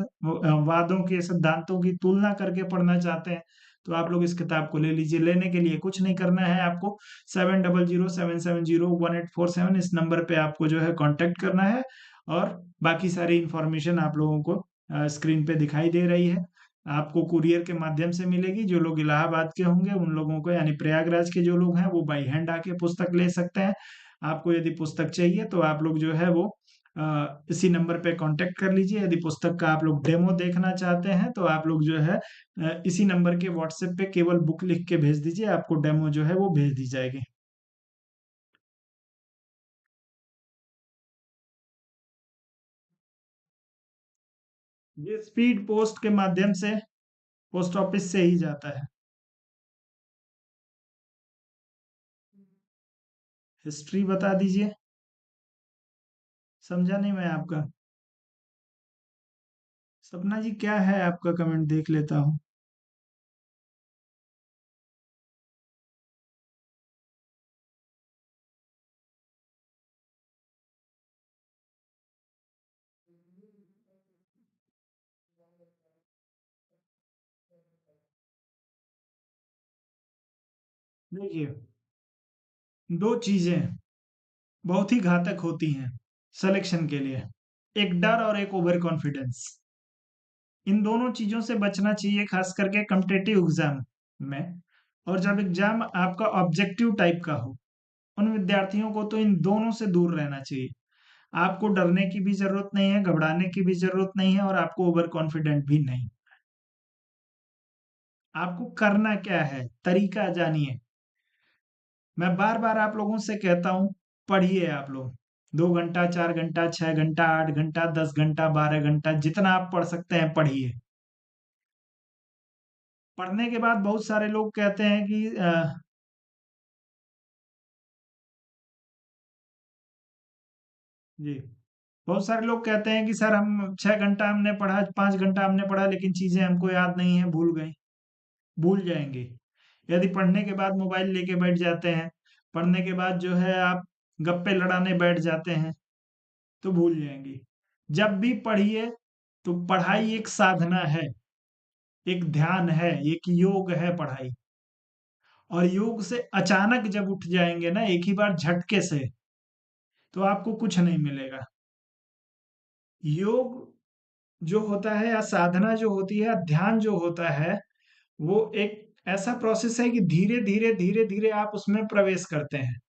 वादों के सिद्धांतों की तुलना करके पढ़ना चाहते हैं, तो आप लोग इस किताब को ले लीजिए। लेने के लिए कुछ नहीं करना है आपको, 7007701847 इस नंबर पे आपको जो है कांटेक्ट करना है, और बाकी सारी इंफॉर्मेशन आप लोगों को स्क्रीन पे दिखाई दे रही है। आपको कुरियर के माध्यम से मिलेगी। जो लोग इलाहाबाद के होंगे उन लोगों को, यानी प्रयागराज के जो लोग हैं, वो बाई हैंड आके पुस्तक ले सकते हैं। आपको यदि पुस्तक चाहिए तो आप लोग जो है वो इसी नंबर पे कांटेक्ट कर लीजिए। यदि पुस्तक का आप लोग डेमो देखना चाहते हैं तो आप लोग जो है इसी नंबर के व्हाट्सएप पे केवल बुक लिख के भेज दीजिए, आपको डेमो जो है वो भेज दी जाएगी। ये स्पीड पोस्ट के माध्यम से पोस्ट ऑफिस से ही जाता है। हिस्ट्री बता दीजिए। समझा नहीं मैं आपका। सपना जी क्या है आपका, कमेंट देख लेता हूँ। देखिए, दो चीजें बहुत ही घातक होती हैं सिलेक्शन के लिए, एक डर और एक ओवर कॉन्फिडेंस। इन दोनों चीजों से बचना चाहिए, खास करके कॉम्पिटिटिव एग्जाम में। और जब एग्जाम आपका ऑब्जेक्टिव टाइप का हो, उन विद्यार्थियों को तो इन दोनों से दूर रहना चाहिए। आपको डरने की भी जरूरत नहीं है, घबराने की भी जरूरत नहीं है, और आपको ओवर कॉन्फिडेंट भी नहीं। आपको करना क्या है, तरीका जानिए। मैं बार बार आप लोगों से कहता हूं, पढ़िए आप लोग। 2 घंटा, 4 घंटा, 6 घंटा, 8 घंटा, 10 घंटा, 12 घंटा, जितना आप पढ़ सकते हैं पढ़िए। पढ़ने के बाद बहुत सारे लोग कहते हैं कि जी, बहुत सारे लोग कहते हैं कि सर हम 6 घंटा हमने पढ़ा, 5 घंटा हमने पढ़ा, लेकिन चीजें हमको याद नहीं है, भूल गई। भूल जाएंगे। यदि पढ़ने के बाद मोबाइल लेके बैठ जाते हैं, पढ़ने के बाद जो है आप गप्पे लड़ाने बैठ जाते हैं, तो भूल जाएंगे। जब भी पढ़िए तो पढ़ाई एक साधना है, एक ध्यान है, एक योग है पढ़ाई। और योग से अचानक जब उठ जाएंगे ना एक ही बार झटके से, तो आपको कुछ नहीं मिलेगा। योग जो होता है या साधना जो होती है या ध्यान जो होता है, वो एक ऐसा प्रोसेस है कि धीरे धीरे धीरे धीरे आप उसमें प्रवेश करते हैं।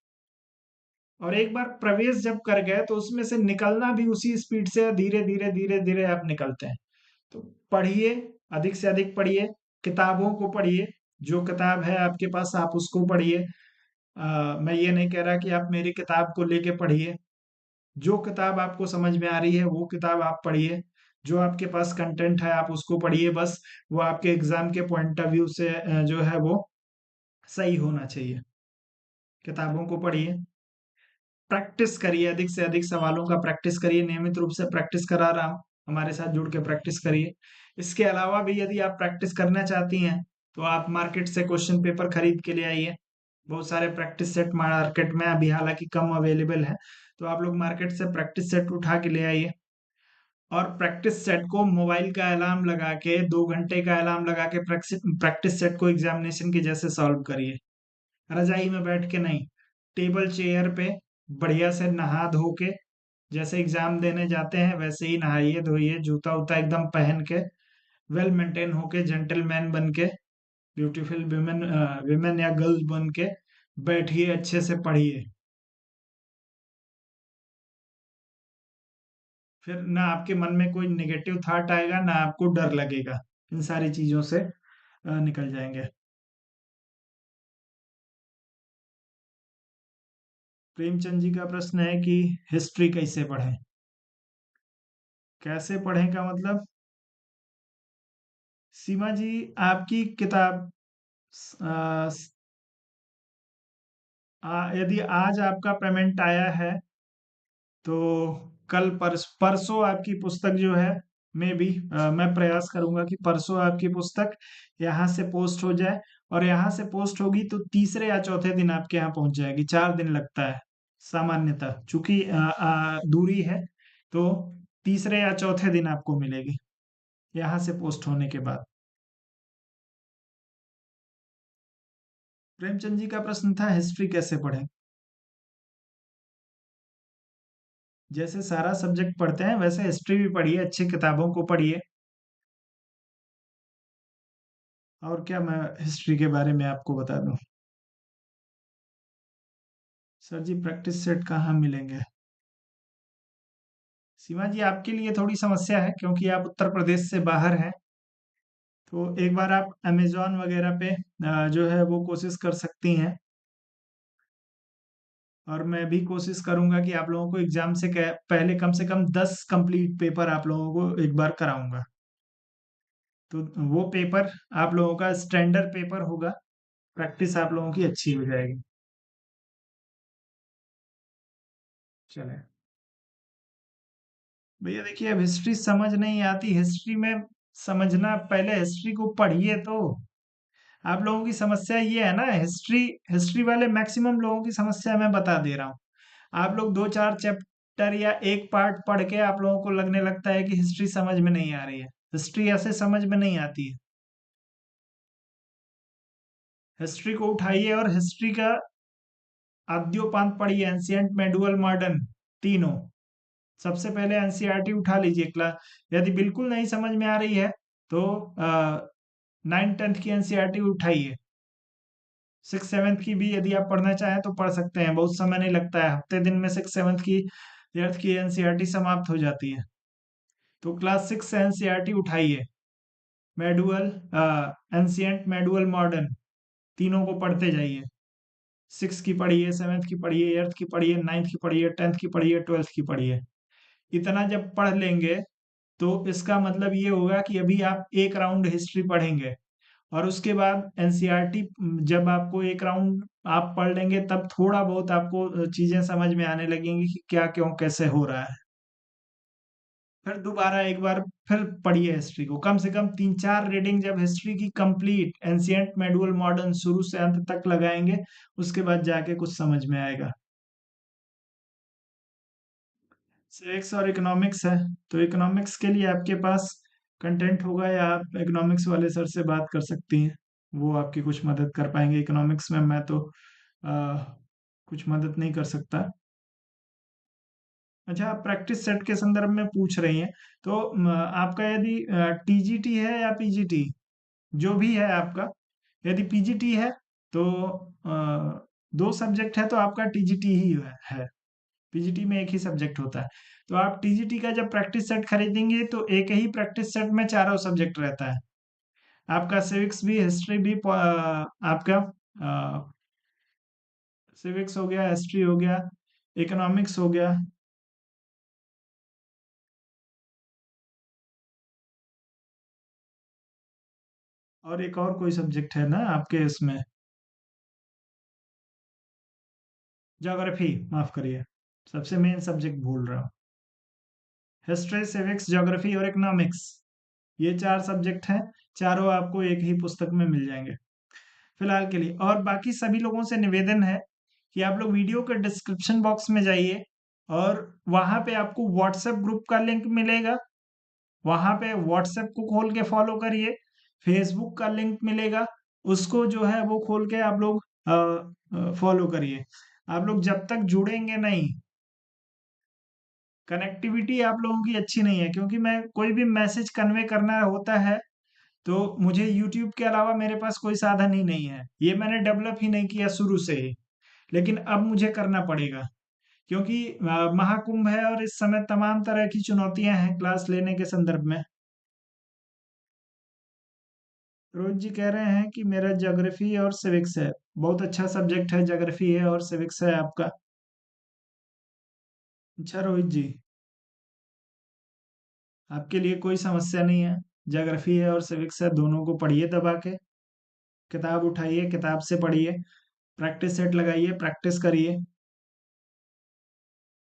और एक बार प्रवेश जब कर गए तो उसमें से निकलना भी उसी स्पीड से धीरे धीरे धीरे धीरे आप निकलते हैं। तो पढ़िए, अधिक से अधिक पढ़िए, किताबों को पढ़िए। जो किताब है आपके पास आप उसको पढ़िए। मैं ये नहीं कह रहा कि आप मेरी किताब को लेके पढ़िए। जो किताब आपको समझ में आ रही है वो किताब आप पढ़िए। जो आपके पास कंटेंट है आप उसको पढ़िए, बस वो आपके एग्जाम के पॉइंट ऑफ व्यू से जो है वो सही होना चाहिए। किताबों को पढ़िए, प्रैक्टिस करिए, अधिक से अधिक सवालों का प्रैक्टिस करिए। नियमित रूप से प्रैक्टिस करा रहा हूँ, हमारे साथ जुड़ के प्रैक्टिस करिए। इसके अलावा भी यदि आप प्रैक्टिस करना चाहती हैं तो आप मार्केट से क्वेश्चन पेपर खरीद के ले आइए। बहुत सारे प्रैक्टिस सेट मार्केट में अभी हालांकि कम अवेलेबल है, तो आप लोग मार्केट से प्रैक्टिस सेट उठा के ले आइए। और प्रैक्टिस सेट को मोबाइल का अलार्म लगा के, 2 घंटे का अलार्म लगा के प्रैक्टिस प्रैक्टिस सेट को एग्जामिनेशन के जैसे सॉल्व करिए। रजाई में बैठ के नहीं, टेबल चेयर पे बढ़िया से नहा धो के, जैसे एग्जाम देने जाते हैं वैसे ही नहाइए धोइए, जूता उता एकदम पहन के, वेल मेंटेन होके, जेंटलमैन बन के, ब्यूटीफुल विमेन विमेन या गर्ल्स बन के बैठिए, अच्छे से पढ़िए। फिर ना आपके मन में कोई नेगेटिव थॉट आएगा, ना आपको डर लगेगा। इन सारी चीजों से निकल जाएंगे। प्रेमचंद जी का प्रश्न है कि हिस्ट्री कैसे पढ़ें। कैसे पढ़ें का मतलब, सीमा जी आपकी किताब आ, यदि आज आपका पेमेंट आया है तो कल परसों आपकी पुस्तक जो है, मैं प्रयास करूंगा कि परसों आपकी पुस्तक यहाँ से पोस्ट हो जाए। और यहाँ से पोस्ट होगी तो तीसरे या चौथे दिन आपके यहाँ पहुंच जाएगी। 4 दिन लगता है सामान्यतः, चूंकि दूरी है। तो तीसरे या चौथे दिन आपको मिलेगी यहाँ से पोस्ट होने के बाद। प्रेमचंद जी का प्रश्न था हिस्ट्री कैसे पढ़ें। जैसे सारा सब्जेक्ट पढ़ते हैं वैसे हिस्ट्री भी पढ़िए, अच्छी किताबों को पढ़िए। और क्या मैं हिस्ट्री के बारे में आपको बता दूं। सर जी प्रैक्टिस सेट कहाँ मिलेंगे। सीमा जी आपके लिए थोड़ी समस्या है क्योंकि आप उत्तर प्रदेश से बाहर हैं। तो एक बार आप अमेजोन वगैरह पे जो है वो कोशिश कर सकती हैं। और मैं भी कोशिश करूंगा कि आप लोगों को एग्जाम से पहले कम से कम 10 कंप्लीट पेपर आप लोगों को एक बार कराऊंगा। तो वो पेपर आप लोगों का स्टैंडर्ड पेपर होगा। प्रैक्टिस आप लोगों की अच्छी हो जाएगी। चले भैया देखिए, अब हिस्ट्री समझ नहीं आती। हिस्ट्री में समझना, पहले हिस्ट्री को पढ़िए। तो आप लोगों की समस्या ये है ना, हिस्ट्री हिस्ट्री वाले मैक्सिमम लोगों की समस्या मैं बता दे रहा हूँ। आप लोग 2-4 चैप्टर या एक पार्ट पढ़ के आप लोगों को लगने लगता है कि हिस्ट्री समझ में नहीं आ रही है। हिस्ट्री ऐसे समझ में नहीं आती है। हिस्ट्री को उठाइए और हिस्ट्री का आद्योपांत पढ़िए, एंशियंट, मेडुअल, मॉडर्न, तीनों। सबसे पहले एनसीईआरटी उठा लीजिए क्लास। यदि बिल्कुल नहीं समझ में आ रही है तो 9th-10th की एनसीईआरटी उठाइए। 6th-7th की भी यदि आप पढ़ना चाहें तो पढ़ सकते हैं, बहुत समय नहीं लगता है। हफ्ते दिन में 6th-7th की 8th की एनसीईआरटी समाप्त हो जाती है। तो क्लास 6 एनसीईआरटी उठाइए। मेडुअल, एंशियंट, मेडुअल, मॉडर्न, तीनों को पढ़ते जाइए। 6 की पढ़िए, 7th की पढ़िए, 8th की पढ़िए, 9th की पढ़िए, 10th की पढ़िए, 12th की पढ़िए। इतना जब पढ़ लेंगे तो इसका मतलब ये होगा कि अभी आप एक राउंड हिस्ट्री पढ़ेंगे और उसके बाद एनसीईआरटी जब आपको एक राउंड आप पढ़ लेंगे तब थोड़ा बहुत आपको चीजें समझ में आने लगेंगी कि क्या क्यों कैसे हो रहा है। फिर दोबारा एक बार फिर पढ़िए हिस्ट्री को, कम से कम 3-4 रीडिंग जब हिस्ट्री की कंप्लीट एंशियंट, मेडुअल, मॉडर्न शुरू से अंत तक लगाएंगे उसके बाद जाके कुछ समझ में आएगा। सिविक्स और इकोनॉमिक्स है तो इकोनॉमिक्स के लिए आपके पास कंटेंट होगा या आप इकोनॉमिक्स वाले सर से बात कर सकती हैं। वो आपकी कुछ मदद कर पाएंगे। इकोनॉमिक्स में मैं तो आ, कुछ मदद नहीं कर सकता। अच्छा, आप प्रैक्टिस सेट के संदर्भ में पूछ रही हैं तो आपका यदि टीजीटी है या पीजीटी, जो भी है आपका, यदि पीजीटी है तो 2 सब्जेक्ट है तो आपका टीजीटी ही है। पीजीटी में एक ही सब्जेक्ट होता है। तो आप टीजीटी का जब प्रैक्टिस सेट खरीदेंगे तो एक ही प्रैक्टिस सेट में चारों सब्जेक्ट रहता है। आपका सिविक्स भी, हिस्ट्री भी, आपका सिविक्स हो गया, हिस्ट्री हो गया, इकोनॉमिक्स हो गया। और एक और कोई सब्जेक्ट है ना आपके इसमें, ज्योग्राफी, माफ करिए, सबसे मेन सब्जेक्ट भूल रहा हूँ। हिस्ट्री, सिविक्स, ज्योग्राफी और इकोनॉमिक्स, ये 4 सब्जेक्ट हैं। चारों आपको एक ही पुस्तक में मिल जाएंगे फिलहाल के लिए। और बाकी सभी लोगों से निवेदन है कि आप लोग वीडियो के डिस्क्रिप्शन बॉक्स में जाइए और वहां पे आपको व्हाट्सएप ग्रुप का लिंक मिलेगा। वहां पे व्हाट्सएप को खोल के फॉलो करिए। फेसबुक का लिंक मिलेगा, उसको जो है वो खोल के आप लोग फॉलो करिए। आप लोग जब तक जुड़ेंगे नहीं, कनेक्टिविटी आप लोगों की अच्छी नहीं है, क्योंकि मैं कोई भी मैसेज कन्वे करना होता है तो मुझे यूट्यूब के अलावा मेरे पास कोई साधन ही नहीं है। ये मैंने डेवलप ही नहीं किया शुरू से ही, लेकिन अब मुझे करना पड़ेगा क्योंकि महाकुंभ है और इस समय तमाम तरह की चुनौतियां हैं क्लास लेने के संदर्भ में। रोहित जी कह रहे हैं कि मेरा ज्योग्राफी और सिविक्स है। बहुत अच्छा सब्जेक्ट है, ज्योग्राफी है और सिविक्स है आपका। अच्छा रोहित जी, आपके लिए कोई समस्या नहीं है। ज्योग्राफी है और सिविक्स है, दोनों को पढ़िए दबा के। किताब उठाइए, किताब से पढ़िए, प्रैक्टिस सेट लगाइए, प्रैक्टिस करिए।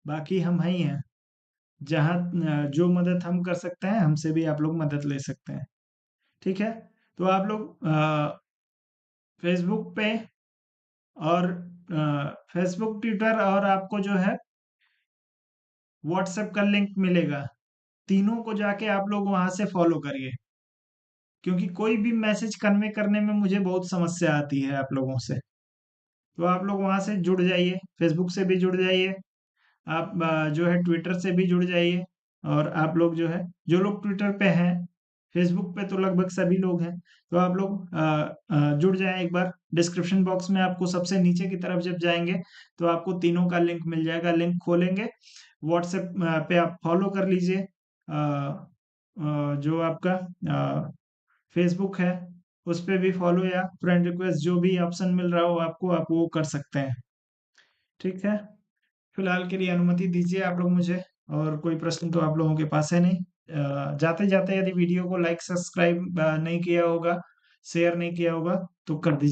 बाकी हम ही हैं, जहाँ जो मदद हम कर सकते हैं हमसे भी आप लोग मदद ले सकते हैं। ठीक है, तो आप लोग फेसबुक पे और फेसबुक, ट्विटर और आपको जो है व्हाट्सएप का लिंक मिलेगा। तीनों को जाके आप लोग वहां से फॉलो करिए, क्योंकि कोई भी मैसेज कन्वे करने में मुझे बहुत समस्या आती है आप लोगों से। तो आप लोग वहां से जुड़ जाइए, फेसबुक से भी जुड़ जाइए, आप जो है ट्विटर से भी जुड़ जाइए। और आप लोग जो है, जो लोग ट्विटर पे हैं, फेसबुक पे तो लगभग सभी लोग हैं, तो आप लोग जुड़ जाएं एक बार। डिस्क्रिप्शन बॉक्स में आपको सबसे नीचे की तरफ जब जाएंगे तो आपको तीनों का लिंक मिल जाएगा। लिंक खोलेंगे, व्हाट्सएप पे आप फॉलो कर लीजिए। जो आपका फेसबुक है उस पे भी फॉलो या फ्रेंड रिक्वेस्ट जो भी ऑप्शन मिल रहा हो आपको, आप वो कर सकते हैं। ठीक है, फिलहाल के लिए अनुमति दीजिए आप लोग मुझे। और कोई प्रश्न तो आप लोगों के पास है नहीं। जाते जाते यदि वीडियो को लाइक सब्सक्राइब नहीं किया होगा, शेयर नहीं किया होगा, तो कर दीजिए।